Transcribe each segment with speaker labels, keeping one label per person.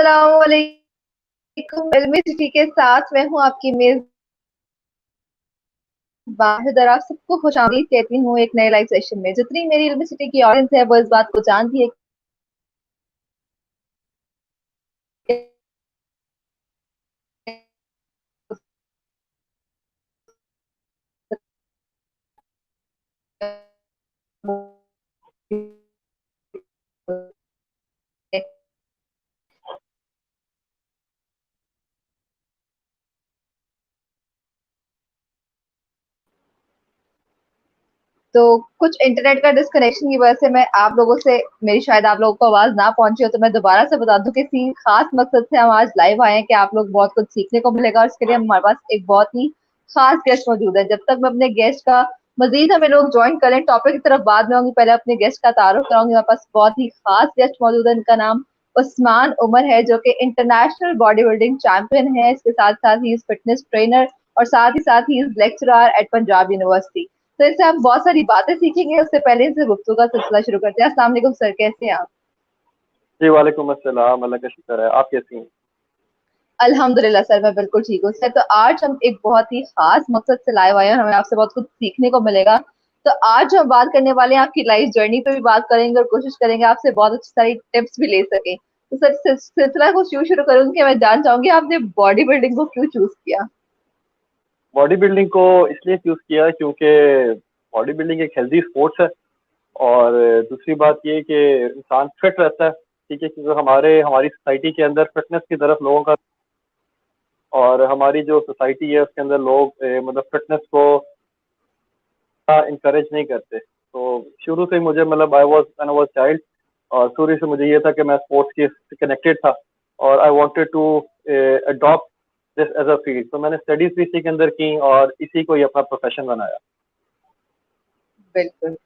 Speaker 1: अस्सलामुअलैकुम। इल्मी सिटी के साथ मैं हूँ आपकी मेजबान। आप सबको खुशामदीद कहती हूँ एक नए लाइव सेशन में। जितनी मेरी इल्मी सिटी की ऑडियंस है वो इस बात को जानती है तो कुछ इंटरनेट का डिस्कनेक्शन की वजह से मैं आप लोगों से मेरी शायद आप लोगों को आवाज ना पहुंची हो, तो मैं दोबारा से बता दूं कि इसी खास मकसद से हम आज लाइव आए हैं कि आप लोग बहुत कुछ सीखने को मिलेगा, और इसके लिए हमारे पास एक बहुत ही खास गेस्ट मौजूद है। जब तक मैं अपने गेस्ट का मजीद हमें लोग ज्वाइन करें, टॉपिक की तरफ बाद में होंगी, पहले अपने गेस्ट का तारुफ कराऊंगी। हमारे पास बहुत ही खास गेस्ट मौजूद है, इनका नाम उस्मान उमर है, जो कि इंटरनेशनल बॉडी बिल्डिंग चैंपियन है। इसके साथ साथ ही फिटनेस ट्रेनर और साथ ही लेक्चरर एट पंजाब यूनिवर्सिटी। तो इससे हम बहुत सारी बातें सीखेंगे। उससे पहले इनसे गुफ्तगू का सिलसिला शुरू करते हैं। अस्सलाम वालेकुम सर, कैसे हैं आप?
Speaker 2: जी वालेकुम अस्सलाम, अल्लाह का शुक्र है। आप कैसी हैं?
Speaker 1: अल्हम्दुलिल्लाह सर, मैं बिल्कुल ठीक हूँ सर। तो आज हम एक बहुत ही खास मकसद से लाए हुए हैं, हमें आपसे बहुत कुछ सीखने को मिलेगा। तो आज हम बात करने वाले हैं आपकी लाइफ जर्नी पे भी बात करेंगे, और कोशिश करेंगे आपसे बहुत अच्छी सारी टिप्स भी ले सके। तो सर सिलसिला को यूं शुरू करूंगी कि मैं जान चाहूंगी आपने बॉडी बिल्डिंग को क्यों चूज किया?
Speaker 2: बॉडी बिल्डिंग को इसलिए चूज किया क्योंकि बॉडी बिल्डिंग एक हेल्दी स्पोर्ट्स है। और दूसरी बात ये कि इंसान फिट रहता है, ठीक है, क्योंकि हमारी सोसाइटी के अंदर फिटनेस की तरफ लोगों का, और हमारी जो सोसाइटी है उसके अंदर लोग मतलब फिटनेस को इंकरेज नहीं करते। तो शुरू से ही मुझे मतलब आई वाज चाइल्ड, और शुरू से मुझे ये था कि मैं स्पोर्ट्स के कनेक्टेड था, और I wanted to adopt this as a field. तो मैंने स्टडीज भी इसी के अंदर की और इसी को ही अपना प्रोफेशन बनाया।
Speaker 1: बिल्कुल।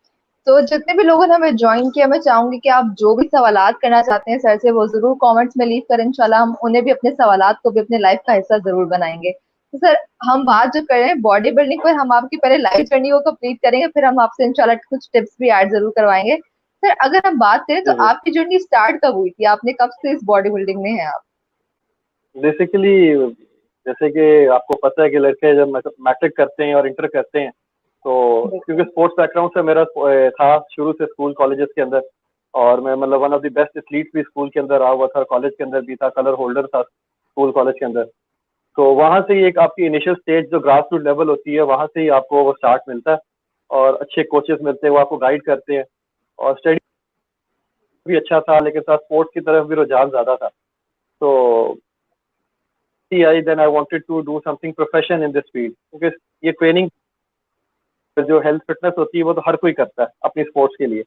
Speaker 1: तो जितने भी लोगों ने हमें ज्वाइन किया, मैं चाहूंगी कि आप जो भी सवालात करना चाहते हैं सर से, वो जरूर कमेंट्स में लीव करें। इंशाल्लाह हम उन्हें भी, अपने सवालात को भी अपने लाइफ का हिस्सा जरूर बनाएंगे। तो सर, हम बात जो कर रहे हैं बॉडी बिल्डिंग पर, हम आपकी पहले लाइफ जर्नी को कंप्लीट करेंगे, फिर हम आपसे इंशाल्लाह कुछ टिप्स भी ऐड जरूर करवाएंगे। सर, अगर हम बात करें तो
Speaker 2: जी जी।
Speaker 1: आपकी जर्नी स्टार्ट कब हुई थी? आपने कब से इस बॉडी बिल्डिंग में है आप?
Speaker 2: बेसिकली जैसे कि आपको पता है कि लड़के जब मैट्रिक करते हैं और इंटर करते हैं, तो क्योंकि स्पोर्ट्स बैकग्राउंड से मेरा था शुरू से स्कूल कॉलेजेस के अंदर, और मैं मतलब one of the best athlete भी स्कूल के अंदर रहा हुआ था, कॉलेज के अंदर भी था, कलर होल्डर था स्कूल कॉलेज के अंदर। तो वहाँ से ही एक आपकी इनिशियल स्टेज जो ग्रास रूट लेवल होती है, वहाँ से ही आपको वो स्टार्ट मिलता है, और अच्छे कोचेस मिलते हैं, वो आपको गाइड करते हैं। और स्टडी भी अच्छा था, लेकिन साथ स्पोर्ट्स की तरफ भी रुझान ज़्यादा था। तो I then I wanted to do something profession in this field, क्योंकि ये ट्रेनिंग जो हेल्थ फिटनेस होती है वो तो हर कोई करता है अपनी स्पोर्ट्स के लिए।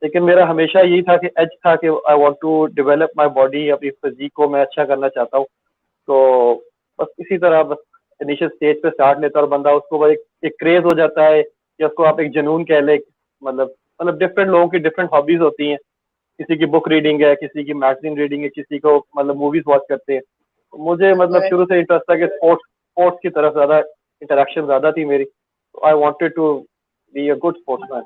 Speaker 2: लेकिन मेरा हमेशा यही था कि एज था कि I want to develop my body, अपनी फिजिक को मैं अच्छा करना चाहता हूँ। तो बस इसी तरह बस इनिशियल स्टेज पे स्टार्ट लेता है, और बंदा उसको बस एक क्रेज हो जाता है, या उसको आप एक जुनून कह ले। मतलब डिफरेंट लोगों की डिफरेंट हॉबीज होती हैं। किसी की बुक रीडिंग है, किसी की मैगजीन रीडिंग है, किसी को मतलब मूवीज वॉच करते हैं। तो मुझे मतलब शुरू से इंटरेस्ट था कि स्पोर्ट्स स्पोर्ट्स की तरफ ज़्यादा इंटरेक्शन ज़्यादा थी मेरी। तो I wanted to be a good sportsman.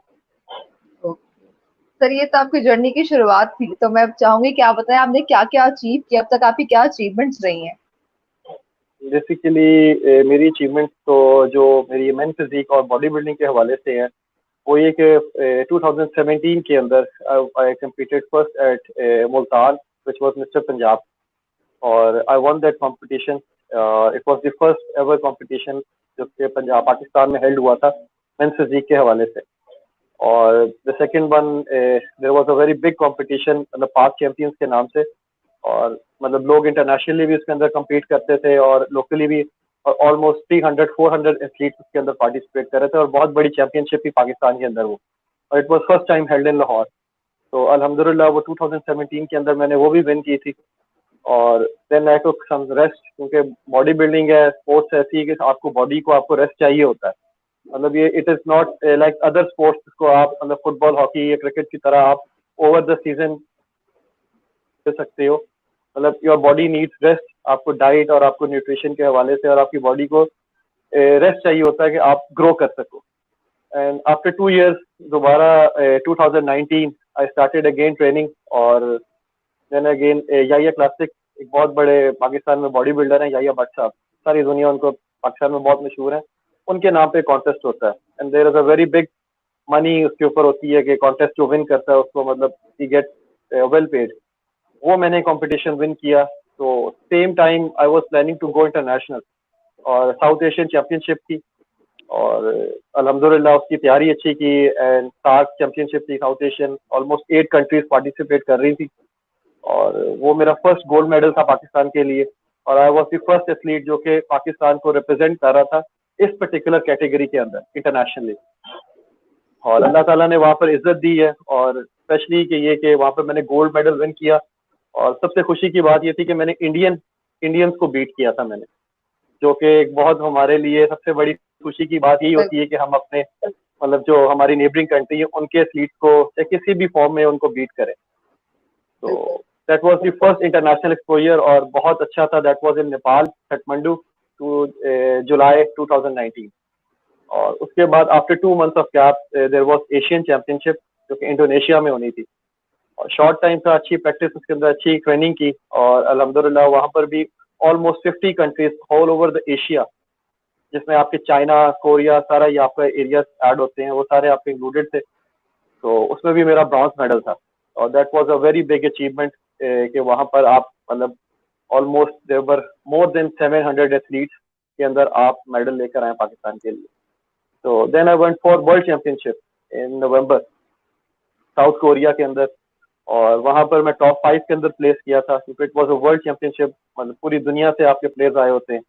Speaker 1: Sir, ये तो आपकी जर्नी की शुरुआत थी, तो मैं चाहूंगी कि आप बताएं आपने क्या क्या अचीव किया, अब तक आपकी क्या अचीवमेंट्स रही हैं?
Speaker 2: बेसिकली मेरी अचीवमेंट तो जो मेरी मेन फिजिक और बॉडी बिल्डिंग के हवाले से है, वो ये कि 2017 के अंदर I competed first at Multan, which was mister Punjab, और I won that competition. It was the first ever competition जो कि पंजाब पाकिस्तान में हेल्ड हुआ था मेन फिजिक के हवाले से। और the second one, there was a very big competition मतलब पाक चैंपियंस के नाम से, और मतलब लोग इंटरनेशनली भी उसके अंदर compete करते थे, और लोकली भी ऑलमोस्ट 300-400 एथलीट उसके अंदर पार्टिसिपेट कर रहे थे, और बहुत बड़ी चैंपियनशिप थी पाकिस्तान के अंदर वो। और it was first time held in Lahore. तो अल्हम्दुलिल्लाह वो 2017 के अंदर मैंने वो भी विन की थी। और then I took some rest, क्योंकि बॉडी बिल्डिंग है, स्पोर्ट्स ऐसी है कि आपको बॉडी को आपको रेस्ट चाहिए होता है। मतलब ये it is not like other sports को आप मतलब फुटबॉल, हॉकी या क्रिकेट की तरह आप ओवर द सीजन कर सकते हो। मतलब योर बॉडी नीड्स रेस्ट, आपको डाइट और आपको न्यूट्रिशन के हवाले से और आपकी बॉडी को रेस्ट चाहिए होता है कि आप ग्रो कर सको। एंड आफ्टर 2 years दोबारा 2019 आई स्टार्टेड अगेन ट्रेनिंग, और देन अगेन याया क्लासिक एक बहुत बड़े पाकिस्तान में बॉडी बिल्डर हैं, याहिया भट्ट साहब, सारी दुनिया उनको पाकिस्तान में बहुत मशहूर है, उनके नाम पे कॉन्टेस्ट होता है and there is a very big money उसके ऊपर होती है कि कॉन्टेस्ट जो विन करता है उसको मतलब ही गेट वेल पेड। वो मैंने कंपटीशन विन किया, तो same time I was planning to go international और साउथ एशियन चैंपियनशिप थी और अल्हम्दुलिल्लाह उसकी तैयारी अच्छी की एंड सार्क चैंपियनशिप थी South Asian, almost 8 countries participate कर रही थी और वो मेरा फर्स्ट गोल्ड मेडल था पाकिस्तान के लिए और I was the first athlete जो कि पाकिस्तान को रिप्रेजेंट कर रहा था इस पर्टिकुलर कैटेगरी के अंदर इंटरनेशनली। और अल्लाह ताला ने वहाँ पर इज्जत दी है और स्पेशली कि ये कि वहाँ पर मैंने गोल्ड मेडल विन किया और सबसे खुशी की बात ये थी कि मैंने इंडियंस को बीट किया था मैंने, जो कि एक बहुत हमारे लिए सबसे बड़ी खुशी की बात यही होती है कि हम अपने मतलब जो हमारी नेबरिंग कंट्री है उनके एथलीट को या किसी भी फॉर्म में उनको बीट करें। तो that was the first international exposure और बहुत अच्छा था। That was in Nepal Kathmandu two July 2019 और उसके बाद after 2 months of gap there was Asian championship जो कि इंडोनेशिया में होनी थी और शॉर्ट टाइम था, अच्छी प्रैक्टिस उसके अंदर अच्छी ट्रेनिंग की और अल्हम्दुलिल्लाह वहाँ पर भी almost 50 countries all over the Asia जिसमें आपके चाइना, कोरिया सारा ये आपका एरिया ऐड होते हैं, वो सारे आपके इंक्लूडेड थे। तो उसमें भी मेरा ब्रॉन्ज मेडल था और that was a very big achievement कि वहाँ पर आप मतलब almost there were more than 700 athletes के अंदर आप मेडल लेकर आए पाकिस्तान के लिए। तो then I went for world championship in November South Korea के अंदर और वहाँ पर मैं टॉप 5 के अंदर प्लेस किया था क्योंकि it was a world championship, मतलब पूरी दुनिया से आपके प्लेयर्स आए होते हैं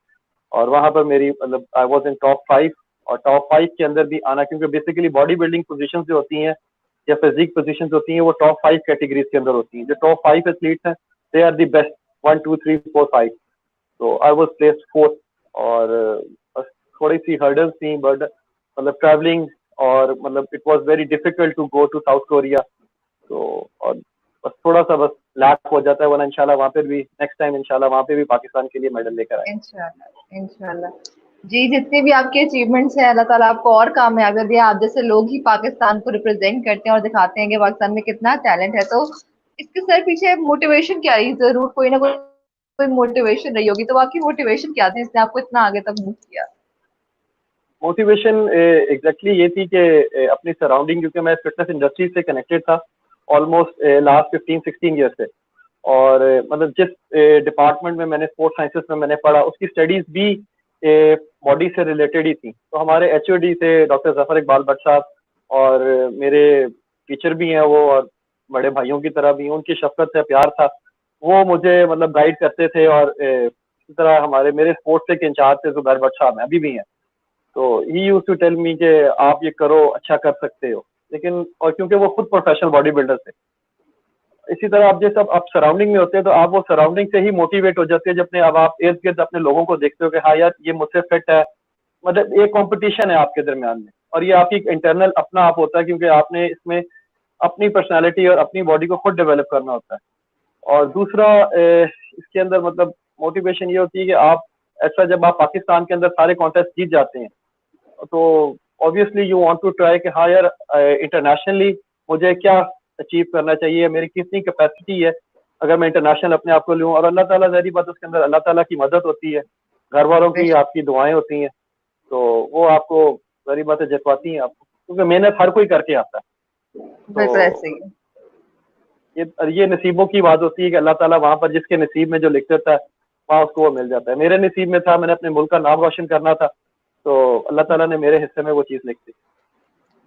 Speaker 2: और वहाँ पर मेरी मतलब आई वाज इन टॉप 5 और टॉप 5 के अंदर भी आना क्योंकि बेसिकली बॉडी बिल्डिंग पोजीशंस जो होती हैं या फिजिक पोजीशंस होती हैं वो टॉप 5 कैटेगरीज के अंदर होती हैं। जो टॉप 5 एथलीट्स हैं दे आर द बेस्ट 1 2 3 4 5। तो आई वाज प्लेस्ड 4th और थोड़ी सी हर्डल्स थी बट मतलब ट्रैवलिंग और मतलब it was very difficult to go to South Korea. तो और बस थोड़ा सा बस लैक हो जाता है, वरना इंशाल्लाह वहाँ पे भी नेक्स्ट टाइम इंशाल्लाह वहाँ पे भी पाकिस्तान के लिए मेडल लेकर आए।
Speaker 1: इंशाल्लाह इंशाल्लाह। जी, जितनी भी आपके अचीवमेंट्स हैं अल्लाह ताला आपको और कामयाबियां दे। आप जैसे लोग ही पाकिस्तान को रिप्रेजेंट करते हैं और दिखाते हैं कि पाकिस्तान में कितना टैलेंट है। तो इसके सर पीछे मोटिवेशन क्या रही? जरूर कोई ना कोई मोटिवेशन रही होगी। तो आपकी मोटिवेशन क्या थी इसने आपको इतना आगे तक मूव किया?
Speaker 2: मोटिवेशन एग्जैक्टली ये थी कि अपनी सराउंडिंग, क्योंकि मैं फिटनेस इंडस्ट्री से कनेक्टेड था ऑलमोस्ट लास्ट 15-16 ईयर से और मतलब जिस डिपार्टमेंट में मैंने स्पोर्ट्स साइंसेस में मैंने पढ़ा उसकी स्टडीज भी बॉडी से रिलेटेड ही थी। तो हमारे एचओडी थे डॉक्टर जफर इकबाल भट्ट साहब और मेरे टीचर भी हैं वो और बड़े भाइयों की तरह भी, उनकी शफकत से प्यार था, वो मुझे मतलब गाइड करते थे और इसी तरह हमारे मेरे स्पोर्ट्स के इंचार्ज थे जुबैर भट्ट साहब, अभी भी हैं। तो ही यूज टू टेल मी कि आप ये करो अच्छा कर सकते हो, लेकिन और क्योंकि वो खुद प्रोफेशनल बॉडी बिल्डर थे। इसी तरह आप जैसे आप सराउंडिंग में होते हैं तो आप वो सराउंडिंग से ही मोटिवेट हो जाते हैं जब अपने अब आप इर्द गिर्द अपने लोगों को देखते हो कि हाँ यार ये मुझसे फिट है, मतलब एक कंपटीशन है आपके दरमियान में और ये आपकी इंटरनल अपना आप होता है क्योंकि आपने इसमें अपनी पर्सनालिटी और अपनी बॉडी को खुद डेवलप करना होता है। और दूसरा इसके अंदर मतलब मोटिवेशन ये होती है कि आप ऐसा जब आप पाकिस्तान के अंदर सारे कॉन्टेस्ट जीत जाते हैं तो obviously you want to try कि हाँ यार इंटरनेशनली मुझे क्या अचीव करना चाहिए, मेरी कितनी कैपेसिटी है अगर मैं इंटरनेशनल अपने आप को लूँ। और अल्लाह ताला ज़ाहिर बात उसके अंदर अल्लाह ताला की मदद होती है, घर वालों की आपकी दुआएं होती हैं, तो वो आपको ज़ाहिर बात है जितवाती हैं आपको, क्योंकि मेहनत हर कोई करके आता है।
Speaker 1: बिल्कुल
Speaker 2: तो
Speaker 1: ऐसे ही।
Speaker 2: ये नसीबों की बात होती है कि अल्लाह ताला वहाँ पर जिसके नसीब में जो लिख देता है वहाँ उसको वो मिल जाता है। मेरे नसीब में था, मैंने अपने मुल्क का नाम रोशन करना था, तो अल्लाह ताला ने मेरे हिस्से में वो चीज़ लिख दी।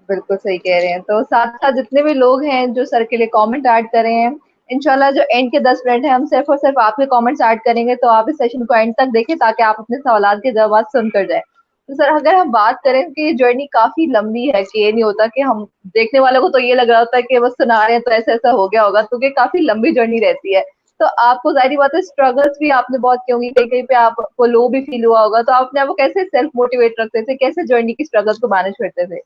Speaker 1: बिल्कुल सही कह रहे हैं। तो साथ-साथ जितने भी लोग हैं जो सर के लिए कमेंट ऐड कर रहे हैं, इंशाल्लाह जो एंड के 10 मिनट हैं हम सिर्फ़ और सिर्फ़ आपके कमेंट्स ऐड करेंगे, तो आप इस सेशन को एंड तक देखें ताकि आप अपने सवालात के जवाब सुनकर जाएँ। तो सर अगर हम बात करें कि ये जर्नी काफ़ी लंबी है, कि ये नहीं होता कि हम देखने वालों को तो ये लग रहा होता है कि बस सुना रहे हैं तो ऐसा-ऐसा हो गया होगा, तो ये काफ़ी लंबी जर्नी रहती है। तो आपको ज़ाहिर-सी बात है स्ट्रगल्स भी आपने बहुत की होंगी, कहीं-कहीं पे आपको लो भी फील हुआ होगा, तो आप अपने आप को कैसे सेल्फ मोटिवेट रखते थे? कैसे जर्नी की स्ट्रगल्स को मैनेज करते थे?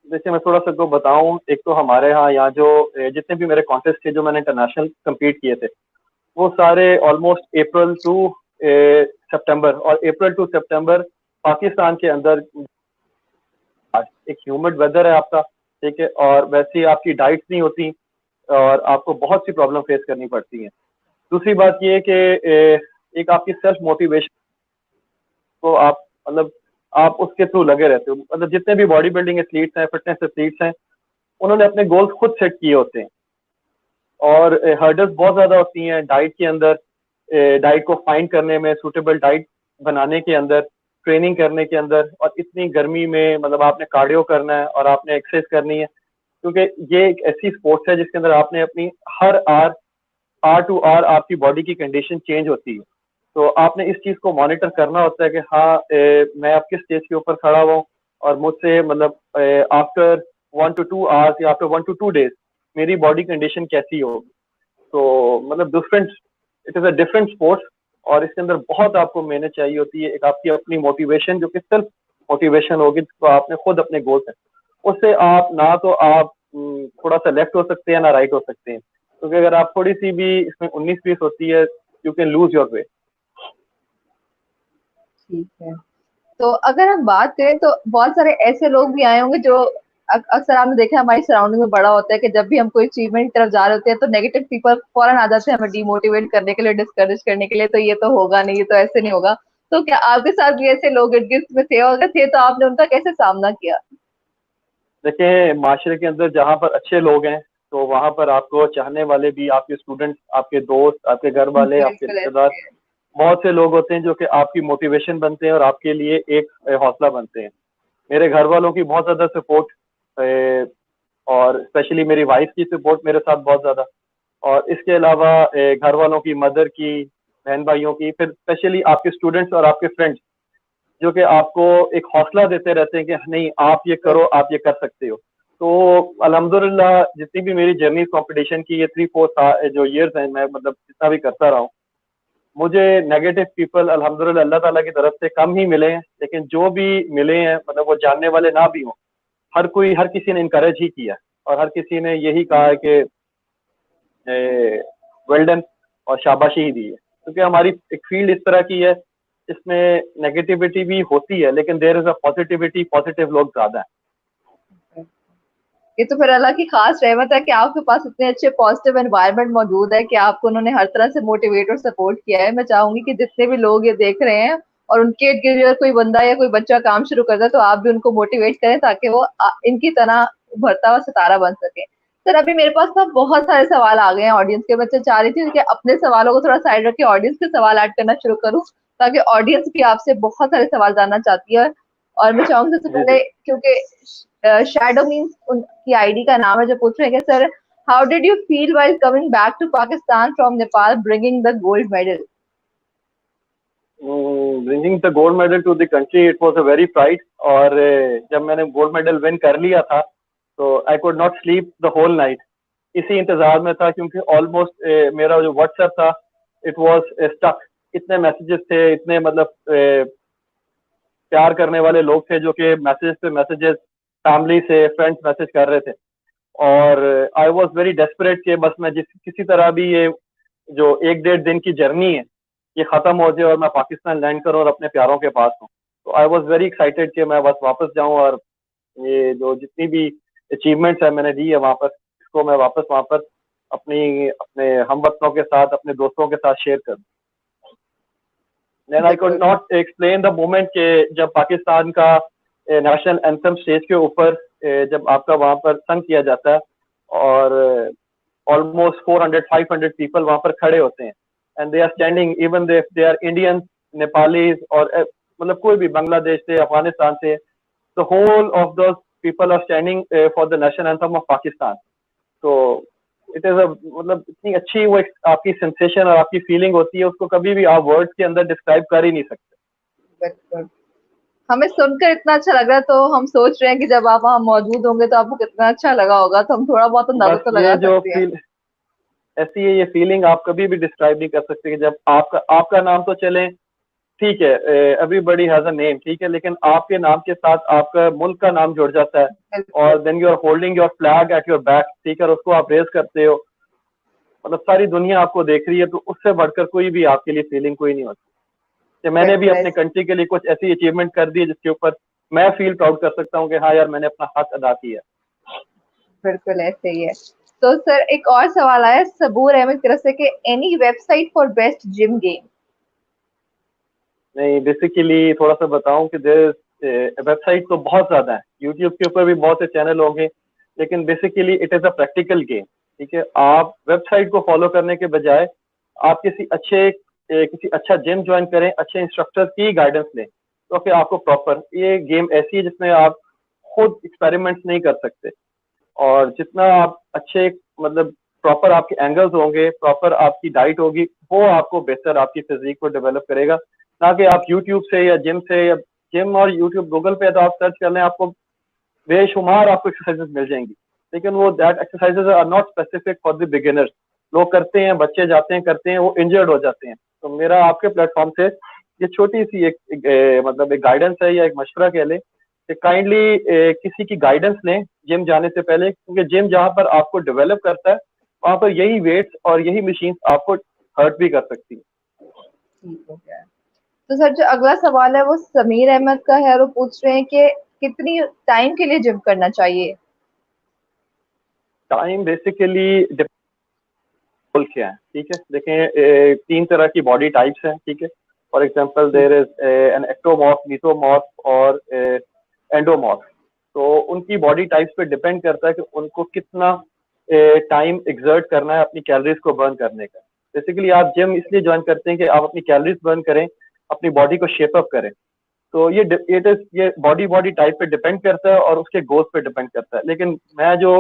Speaker 2: देखिए मैं थोड़ा सा को बताऊं, एक तो हमारे यहाँ जो जितने भी मेरे कॉन्टेस्ट थे जो मैंने इंटरनेशनल कम्पीट किए थे वो सारे ऑलमोस्ट अप्रैल टू सितंबर, और अप्रैल टू सितंबर पाकिस्तान के अंदर एक ह्यूमिड वेदर है आपका, ठीक है, और वैसे ही आपकी डाइट्स नहीं होती और आपको बहुत सी प्रॉब्लम फेस करनी पड़ती हैं। दूसरी बात ये है कि एक आपकी सेल्फ मोटिवेशन को आप मतलब आप उसके थ्रू लगे रहते हो। मतलब जितने भी बॉडी बिल्डिंग एथलीट्स हैं, फिटनेस एथलीट्स हैं, उन्होंने अपने गोल्स खुद सेट किए होते हैं और हर्डल्स बहुत ज्यादा होती हैं डाइट के अंदर, डाइट को फाइंड करने में, सूटेबल डाइट बनाने के अंदर, ट्रेनिंग करने के अंदर। और इतनी गर्मी में मतलब आपने कार्डियो करना है और आपने एक्सरसाइज करनी है, क्योंकि ये एक ऐसी स्पोर्ट्स है जिसके अंदर आपने अपनी हर आर टू आर आपकी बॉडी की कंडीशन चेंज होती है। तो आपने इस चीज को मॉनिटर करना होता है कि हाँ मैं अब किस स्टेज के ऊपर खड़ा हुआ हूँ और मुझसे मतलब आफ्टर 1 to 2 hours या आफ्टर 1 to 2 days मेरी बॉडी कंडीशन कैसी होगी। तो मतलब different, it is a different sports और इसके अंदर बहुत आपको मेहनत चाहिए होती है। एक आपकी अपनी मोटिवेशन जो कि सेल्फ मोटिवेशन होगी, तो आपने खुद अपने गोल्स है, उससे आप ना तो आप थोड़ा सा लेफ्ट हो सकते हैं ना राइट हो सकते हैं, क्योंकि अगर आप थोड़ी सी भी इसमें 19-20 होती है, you can lose your way.
Speaker 1: ठीक है। तो अगर हम बात करें तो बहुत सारे ऐसे लोग भी आए होंगे जो अक्सर आपने देखा है हमारी सराउंडिंग में बड़ा होता है कि जब भी हम कोई अचीवमेंट की तरफ जा रहे होते हैं तो नेगेटिव पीपल फौरन आ जाते हैं हमें डिमोटिवेट करने के लिए, डिस्करेज करने के लिए, तो ये तो होगा नहीं, ये तो ऐसे नहीं होगा। तो क्या आपके साथ भी ऐसे लोग इर्द गिर्द में थे, और अगर थे तो आपने उनका कैसे सामना किया?
Speaker 2: देखिए, माशरे के अंदर जहाँ पर अच्छे लोग हैं तो वहां पर आपको चाहने वाले भी, आपके स्टूडेंट्स, आपके दोस्त, आपके घर वाले, आपके
Speaker 1: बिल्कुल
Speaker 2: रिश्तेदार,
Speaker 1: ऐसे।
Speaker 2: बहुत से लोग होते हैं जो कि आपकी मोटिवेशन बनते हैं और आपके लिए एक हौसला बनते हैं। मेरे घर वालों की बहुत ज्यादा सपोर्ट और स्पेशली मेरी वाइफ की सपोर्ट मेरे साथ बहुत ज्यादा, और इसके अलावा घर वालों की, मदर की, बहन भाइयों की, फिर स्पेशली आपके स्टूडेंट्स और आपके फ्रेंड्स जो कि आपको एक हौसला देते रहते हैं कि नहीं आप ये करो, आप ये कर सकते हो। तो अल्हम्दुलिल्लाह जितनी भी मेरी जर्नी कंपटीशन की ये 3-4 जो ईयर्स हैं, मैं मतलब जितना भी करता रहा हूँ, मुझे नेगेटिव पीपल अल्हम्दुलिल्लाह अल्लाह ताला की तरफ से कम ही मिले हैं, लेकिन जो भी मिले हैं मतलब वो जानने वाले ना भी हों, हर किसी ने इनकरेज ही किया और हर किसी ने यही कहा है कि वेल डन और शाबाशी ही दी है, क्योंकि हमारी एक फील्ड इस तरह की है, इसमें नेगेटिविटी भी होती है लेकिन there is a positivity, positive लोग ज्यादा है।
Speaker 1: ये तो फिर अल्लाह की खास रहमत है कि आपके पास इतने अच्छे पॉजिटिव एनवायरनमेंट मौजूद है कि आपको उन्होंने हर तरह से मोटिवेट और सपोर्ट किया है। मैं चाहूंगी कि जितने भी लोग ये देख रहे हैं और उनके इर्द गिर्द अगर कोई बंदा या कोई बच्चा काम शुरू करता है तो आप भी उनको मोटिवेट करें ताकि वो इनकी तरह उभरता हुआ सितारा बन सके। सर अभी मेरे पास ना बहुत सारे सवाल आ गए हैं ऑडियंस के, बच्चे चाह रही थी कि अपने सवालों को थोड़ा साइड रख के ऑडियंस के सवाल ऐड करना शुरू करूं, ताकि ऑडियंस भी आपसे बहुत सारे सवाल जानना चाहती है। और मैं चाहूंगी सबसे
Speaker 2: जी जी।
Speaker 1: पहले, क्योंकि शैडो मीन्स उनकी आईडी का नाम है, जो पूछ रहे हैं कि sir how did you feel while coming back to Pakistan from Nepal bringing the gold medal?
Speaker 2: Bringing the gold medal to the country, it was a very pride. और जब मैंने गोल्ड मेडल विन कर लिया था तो I could not sleep the whole night, इसी इंतजार में था, क्योंकि ऑलमोस्ट मेरा जो व्हाट्सएप था इट वाज स्टक। इतने मैसेजेस थे, इतने मतलब प्यार करने वाले लोग थे जो कि मैसेज पे मैसेजेस, फैमिली से फ्रेंड्स मैसेज कर रहे थे, और आई वॉज वेरी डेस्परेट कि बस मैं किसी तरह भी ये जो 1-1.5 दिन की जर्नी है ये खत्म हो जाए और मैं पाकिस्तान लैंड करूं और अपने प्यारों के पास हूं। तो आई वॉज वेरी एक्साइटेड कि मैं बस वापस जाऊं और ये जो जितनी भी अचीवमेंट्स है मैंने दी है वहां पर, इसको मैं वापस वहां पर अपने हमवतनों के साथ, अपने दोस्तों के साथ शेयर करूं। देन आई कुड
Speaker 1: बिल्कुल।
Speaker 2: नॉट एक्सप्लेन द मोमेंट के जब पाकिस्तान का नेशनल एंथम स्टेज के ऊपर जब आपका वहां पर संग किया जाता है और ऑलमोस्ट 400-500 पीपल वहां पर खड़े होते हैं, and they are standing, even they are Indians, Nepalese, और मतलब कोई भी बांग्लादेश से, अफगानिस्तान से, the whole of those people are standing for the national anthem of Pakistan. तो इट इज अ मतलब इतनी अच्छी वो एक आपकी सेंसेशन और आपकी फीलिंग होती है, उसको कभी भी आप वर्ड्स के अंदर डिस्क्राइब कर ही नहीं सकते।
Speaker 1: बिल्कुल। हमें सुनकर इतना अच्छा लग रहा है तो हम सोच रहे हैं कि जब आप वहाँ मौजूद होंगे तो आपको कितना अच्छा लगा होगा, तो हम थोड़ा बहुत अंदाजा
Speaker 2: बस
Speaker 1: तो
Speaker 2: ये
Speaker 1: लगा
Speaker 2: जो
Speaker 1: सकते हैं।
Speaker 2: फील ऐसी है, ये फीलिंग आप कभी भी डिस्क्राइब नहीं कर सकते कि जब आपका नाम तो चले, ठीक है, एवरीबॉडी हैज अ नेम, ठीक है, लेकिन आपके नाम के साथ आपका मुल्क का नाम जुड़ जाता है,
Speaker 1: बिल्कुल।
Speaker 2: और then you are holding your flag at your back, ठीक है, और उसको आप रेज करते हो, मतलब सारी दुनिया आपको देख रही है, तो उससे बढ़कर कोई भी आपके लिए फीलिंग कोई नहीं होती कि मैंने भी
Speaker 1: बिल्कुल
Speaker 2: अपने कंट्री के लिए कुछ ऐसी अचीवमेंट कर दी है जिसके ऊपर मैं फील प्राउड कर सकता हूँ कि हाँ यार मैंने अपना हक अदा किया।
Speaker 1: बिल्कुल ऐसे ही है। तो सर एक और सवाल आया सबूर अहमद की तरफ से कि any website for best gym game.
Speaker 2: नहीं, बेसिकली थोड़ा सा बताऊं कि देयर वेबसाइट तो बहुत ज्यादा है, यूट्यूब के ऊपर भी बहुत से चैनल होंगे, लेकिन basically it is a practical game. ठीक है, आप वेबसाइट को फॉलो करने के बजाय आप किसी अच्छा जिम ज्वाइन करें, अच्छे इंस्ट्रक्टर की गाइडेंस लें, तो फिर आपको प्रॉपर, ये गेम ऐसी है जिसमें आप खुद एक्सपेरिमेंट्स नहीं कर सकते, और जितना आप अच्छे मतलब प्रॉपर आपके एंगल्स होंगे, प्रॉपर आपकी डाइट होगी, वो आपको बेहतर आपकी फिजिक को डेवलप करेगा। ना कि आप यूट्यूब से या जिम और यूट्यूब गूगल पे तो आप सर्च कर लें, आपको बेशुमार आपको एक्सरसाइजेस मिल जाएंगी, लेकिन वो that exercises are not specific for the beginners. लोग करते हैं, बच्चे जाते हैं करते हैं, वो इंजर्ड हो जाते हैं। तो मेरा आपके प्लेटफॉर्म से ये छोटी सी मतलब एक गाइडेंस है या एक मशवरा कह लें कि काइंडली किसी की गाइडेंस लें जिम जाने से पहले, क्योंकि जिम जहाँ पर आपको डेवलप करता है वहां पर यही वेट्स और यही मशीन आपको हर्ट भी कर सकती है।
Speaker 1: ठीक हो गया। तो सर जो अगला सवाल है वो समीर अहमद का है और वो पूछ रहे हैं कि कितनी टाइम के लिए जिम करना चाहिए।
Speaker 2: टाइम बेसिकली गोल क्या है, ठीक है। देखें, तीन तरह की बॉडी टाइप्स हैं, ठीक है। For example there is an ectomorph, mesomorph और एंडोमॉर्फ। तो उनकी बॉडी टाइप्स पे डिपेंड करता है कि उनको कितना टाइम एक्सर्ट करना है अपनी कैलोरीज को बर्न करने का। बेसिकली आप जिम इसलिए ज्वाइन करते हैं कि आप अपनी कैलोरीज बर्न करें, अपनी बॉडी को शेप अप करें। तो ये बॉडी बॉडी टाइप पे डिपेंड करता है और उसके गोल्स पे डिपेंड करता है। लेकिन मैं जो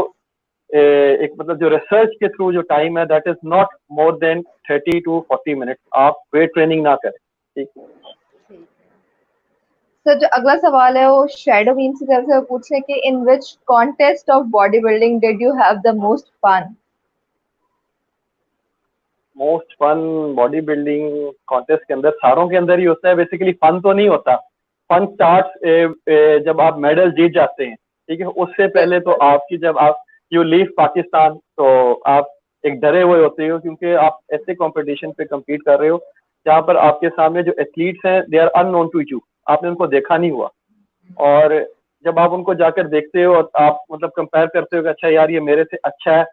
Speaker 2: एक मतलब जो रिसर्च के थ्रू जो टाइम है, that is not more than 30 to 40 minute. आप वेट ट्रेनिंग ना करें, ठीक।
Speaker 1: सर जो अगला सवाल है वो शैडो मीन की तरफ से वो पूछ रहे हैं कि in which contest of bodybuilding did you have the most fun.
Speaker 2: Most fun bodybuilding contest के अंदर सारों के अंदर ही होता है। बेसिकली फन तो नहीं होता, फन स्टार्ट जब आप मेडल जीत जाते हैं, ठीक है। उससे पहले तो आपकी जब आप यू लीव पाकिस्तान, तो आप एक डरे हुए होते हो, क्योंकि आप ऐसे कंपटीशन पे compete कर रहे हो जहाँ पर आपके सामने जो एथलीट्स हैं they are unknown to you, आपने उनको देखा नहीं हुआ। और जब आप उनको जाकर देखते हो और आप मतलब कंपेयर करते हो कि अच्छा यार ये मेरे से अच्छा है,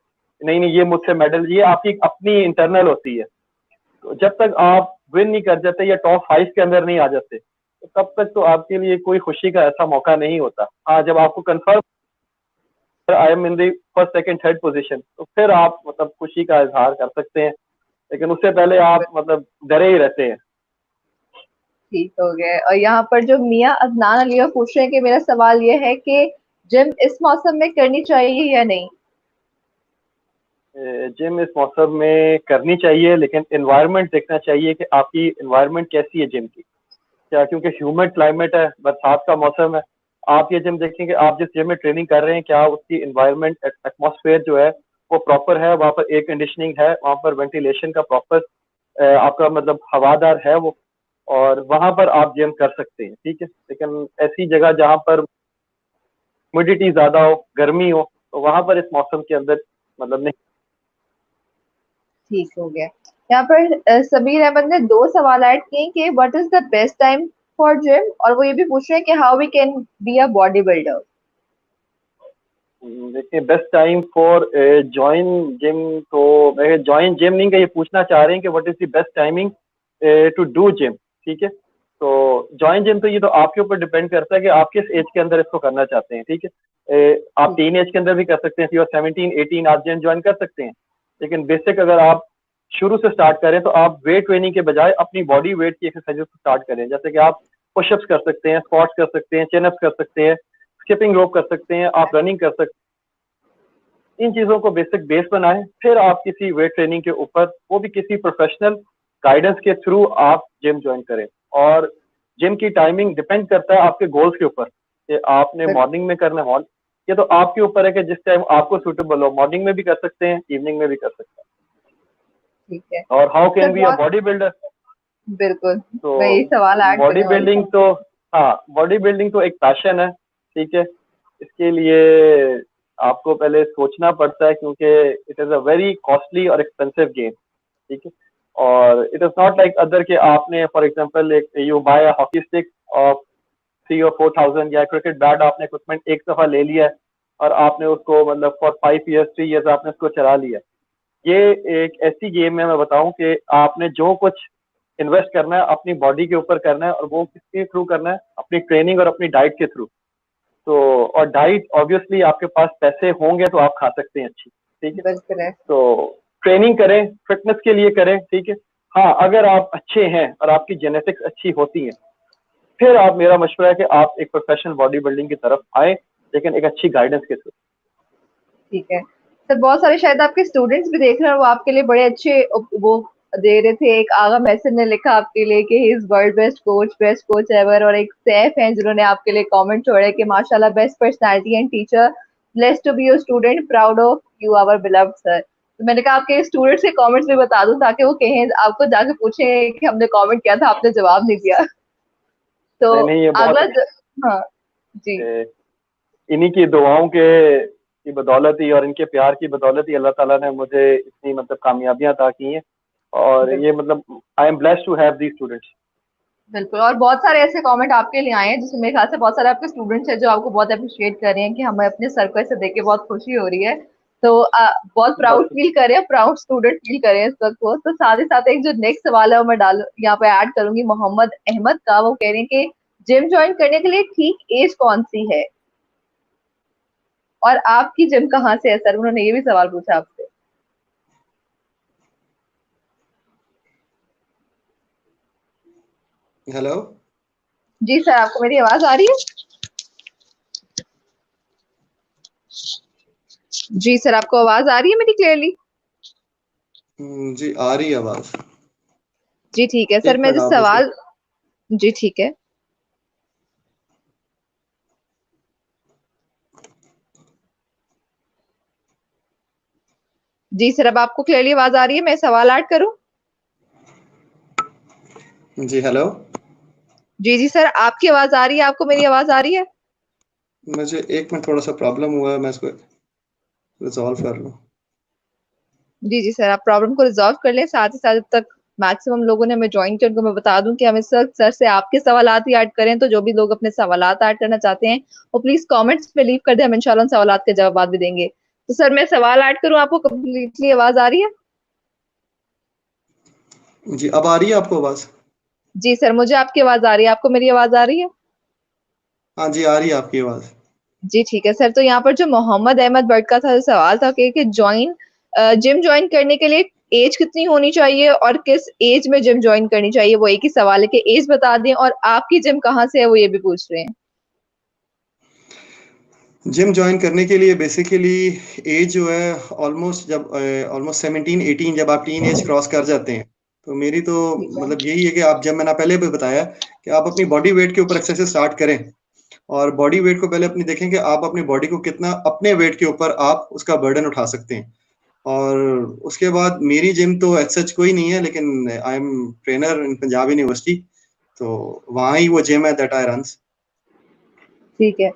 Speaker 2: नहीं नहीं ये मुझसे मेडल, ये आपकी अपनी इंटरनल होती है। तो जब तक आप विन नहीं कर जाते या टॉप 5 के अंदर नहीं आ जाते, तो तब तक तो आपके लिए कोई खुशी का ऐसा मौका नहीं होता। हाँ, जब आपको confirm I am in the first second third position, तो फिर आप मतलब खुशी का इजहार कर सकते हैं, लेकिन उससे पहले आप मतलब डरे ही रहते हैं।
Speaker 1: ठीक हो गया। और यहाँ पर जो मियाँ अदनान अली पूछ रहे हैं कि मेरा सवाल ये है कि जिम इस मौसम में करनी चाहिए या नहीं।
Speaker 2: जिम इस मौसम में करनी चाहिए, लेकिन एनवायरनमेंट देखना चाहिए कि आपकी एनवायरनमेंट कैसी है जिम की। क्या, क्योंकि ह्यूमिड क्लाइमेट है, बरसात का मौसम है, आप ये जिम देखेंगे, आप जिस जिम में ट्रेनिंग कर रहे हैं, क्या उसकी एनवायरनमेंट एटमॉस्फेयर जो है वो प्रॉपर है, वहाँ पर एयर कंडीशनिंग है, वहाँ पर वेंटिलेशन का प्रॉपर आपका मतलब हवादार है वो, और वहाँ पर आप जिम कर सकते हैं, ठीक है। लेकिन ऐसी जगह जहाँ पर ह्यूमिडिटी ज्यादा हो, गर्मी हो, तो वहाँ पर इस मौसम के अंदर मतलब नहीं।
Speaker 1: ठीक हो गया। यहाँ पर समीर अहमद ने 2 सवाल ऐड किए कि what is the best time for gym, और वो ये भी पूछ रहे हैं कि how we can be a bodybuilder.
Speaker 2: देखिए, best time for join gym, तो मैं जॉइन जिम नहीं का ये पूछना चाह रहे हैं कि what is the best timing to do gym, ठीक है। तो जॉइन जिम तो ये तो आपके ऊपर डिपेंड करता है कि आप किस एज के अंदर इसको करना चाहते हैं, ठीक है। आप टीन एज के अंदर भी कर सकते हैं, 17-18 आप जिम ज्वाइन कर सकते हैं। लेकिन बेसिक अगर आप शुरू से स्टार्ट करें तो आप वेट ट्रेनिंग के बजाय अपनी बॉडी वेट की एक्सरसाइज स्टार्ट करें, जैसे कि आप पुशअप्स कर सकते हैं, स्क्वाट्स कर सकते हैं, चिन अप्स कर सकते हैं, स्किपिंग रोप कर सकते हैं, आप रनिंग कर सकते हैं। इन चीजों को बेसिक बेस बनाएं, फिर आप किसी वेट ट्रेनिंग के ऊपर, वो भी किसी प्रोफेशनल गाइडेंस के थ्रू आप जिम ज्वाइन करें। और जिम की टाइमिंग डिपेंड करता है आपके गोल्स के ऊपर कि आपने मॉर्निंग में करना है, ये तो आपके ऊपर है कि जिस टाइम आपको सूटेबल हो, मॉर्निंग में भी कर सकते हैं, इवनिंग में भी कर सकते
Speaker 1: ठीक है
Speaker 2: हैं। और हाउ
Speaker 1: सर।
Speaker 2: कैन बी अ
Speaker 1: बहुत
Speaker 2: बॉडी बिल्डर,
Speaker 1: बिल्कुल
Speaker 2: तो
Speaker 1: मैं यही सवाल ऐड
Speaker 2: बॉडी
Speaker 1: करने वाली
Speaker 2: बिल्डिंग
Speaker 1: थी।
Speaker 2: तो, हाँ, बॉडी बिल्डिंग तो एक पैशन है, ठीक है। इसके लिए आपको पहले सोचना पड़ता है, क्योंकि it is a very costly और एक्सपेंसिव गेम, ठीक है। और it is not like other के आपने फॉर एग्जांपल एक you buy a hockey stick of 3 or 4 thousand, या क्रिकेट बैट आपने इक्विपमेंट एक दफा ले लिया है, और आपने उसको मतलब फॉर 5 ईयर्स 3 ईयर्स आपने उसको चला लिया। ये एक ऐसी गेम है, मैं बताऊं कि आपने जो कुछ इन्वेस्ट करना है अपनी बॉडी के ऊपर करना है, और वो किसके थ्रू करना है, अपनी ट्रेनिंग और अपनी डाइट के थ्रू। तो और डाइट ऑब्वियसली आपके पास पैसे होंगे तो आप खा सकते हैं अच्छी, ठीक है।
Speaker 1: बिल्कुल है।
Speaker 2: तो ट्रेनिंग करें, फिटनेस के लिए करें, ठीक है। हाँ, अगर आप अच्छे हैं और आपकी जेनेटिक्स अच्छी होती है, फिर आप, मेरा मशवरा है कि आप एक प्रोफेशनल बॉडी बिल्डिंग की तरफ आए, लेकिन एक अच्छी गाइडेंस के थ्रू।
Speaker 1: ठीक है सर, बहुत सारे शायद आपके स्टूडेंट्स भी देख रहे हैं, वो आपके लिए बड़े अच्छे वो दे रहे थे। एक आगा मैसन ने लिखा आपके लिए कि he is world best coach ever, और एक सैफ हैं जिन्होंने आपके लिए कमेंट छोड़े कि माशाल्लाह best personality and teacher, blessed to be your student, proud of you our beloved sir. तो मैंने कहा आपके स्टूडेंट्स के कमेंट्स भी बता दूं ताकि वो कहें, आपको जाके पूछें कि हमने कमेंट किया था आपने जवाब नहीं दिया। तो
Speaker 2: नहीं नहीं, ये बहुत
Speaker 1: अगला
Speaker 2: अच्छा
Speaker 1: हाँ जी।
Speaker 2: है। इन्हीं की दुआओं के की बदौलत ही और इनके प्यार की बदौलत ही अल्लाह ताला ने मुझे इतनी मतलब कामयाबियां अता की हैं। और ये मतलब I am blessed to have these students.
Speaker 1: बिल्कुल, और बहुत सारे ऐसे कमेंट आपके लिए आए हैं जिसमें मेरे ख्याल से बहुत सारे आपके स्टूडेंट्स हैं जो आपको बहुत अप्रिशिएट कर रहे हैं कि हमें अपने सर को ऐसे देख के बहुत खुशी हो रही है। तो बहुत प्राउड
Speaker 2: बस
Speaker 1: फील कर रहे हैं, प्राउड स्टूडेंट फील कर रहे हैं इस वक्त वो। तो साथ ही साथ एक जो नेक्स्ट सवाल है वो मैं डाल यहाँ पे ऐड करूंगी मोहम्मद अहमद का। वो कह रहे हैं कि जिम ज्वाइन करने के लिए ठीक एज कौन सी है, और आपकी जिम कहाँ से है सर? उन्होंने ये भी सवाल पूछा आपसे।
Speaker 3: हेलो।
Speaker 1: जी सर, आपको मेरी आवाज आ रही है? जी सर, आपको आवाज आ रही है मेरी क्लियरली?
Speaker 3: जी आ रही है आवाज।
Speaker 1: जी ठीक है सर,
Speaker 3: एक
Speaker 1: मैं
Speaker 3: मिनट
Speaker 1: जिस
Speaker 3: आप रुको।
Speaker 1: सवाल जी ठीक है। जी सर, अब आपको क्लियरली आवाज आ रही है? मैं सवाल ऐड करूं?
Speaker 3: जी हेलो।
Speaker 1: जी जी सर, आपकी आवाज आ रही है? आपको मेरी आवाज आ रही है?
Speaker 3: मुझे एक मिनट, थोड़ा सा प्रॉब्लम हुआ है, मैं इसको रिजॉल्व कर लूँ।
Speaker 1: जी जी सर, आप प्रॉब्लम को रिजॉल्व कर लें। साथ ही साथ जब तक मैक्सिमम लोगों ने हमें ज्वाइन किया उनको मैं बता दूं कि हम इस वक्त सर से आपके सवालात ही ऐड करें। तो जो भी लोग अपने सवालात ऐड करना चाहते हैं वो प्लीज कमेंट्स में लीव कर दें, हम इंशाल्लाह उन सवालात के जवाब भी देंगे। तो सर मैं सवाल ऐड करूं, आपको कम्प्लीटली आवाज आ रही है?
Speaker 3: जी अब आ रही है आपको आवाज?
Speaker 1: जी सर, मुझे आपकी आवाज आ रही है, आपको मेरी आवाज आ रही है?
Speaker 3: हाँ जी आ रही है आपकी आवाज।
Speaker 1: जी ठीक है सर। तो यहाँ पर जो मोहम्मद अहमद भट्ट का था सवाल था कि ज्वाइन जिम ज्वाइन करने के लिए एज कितनी होनी चाहिए और किस एज में जिम ज्वाइन करनी चाहिए। वो एक ही सवाल है कि एज बता दें, और आपकी जिम कहाँ से है वो ये भी पूछ रहे हैं।
Speaker 3: जिम ज्वाइन करने के लिए बेसिकली एज जो है ऑलमोस्ट, जब ऑलमोस्ट 17-18, जब आप टीन एज क्रॉस कर जाते हैं, तो मेरी तो
Speaker 1: ठीक है।
Speaker 3: मतलब यही है कि आप, जब मैंने पहले भी बताया कि आप अपनी बॉडी वेट के ऊपर एक्सरसाइज स्टार्ट करें, और बॉडी वेट को पहले अपनी देखें कि आप अपनी बॉडी को कितना अपने वेट के ऊपर आप उसका बर्डन उठा सकते हैं। और उसके बाद मेरी जिम तो एज सच कोई नहीं है, लेकिन I am trainer in Punjab university, तो वहाँ ही वो जिम है दैट आई रन्स।
Speaker 1: ठीक है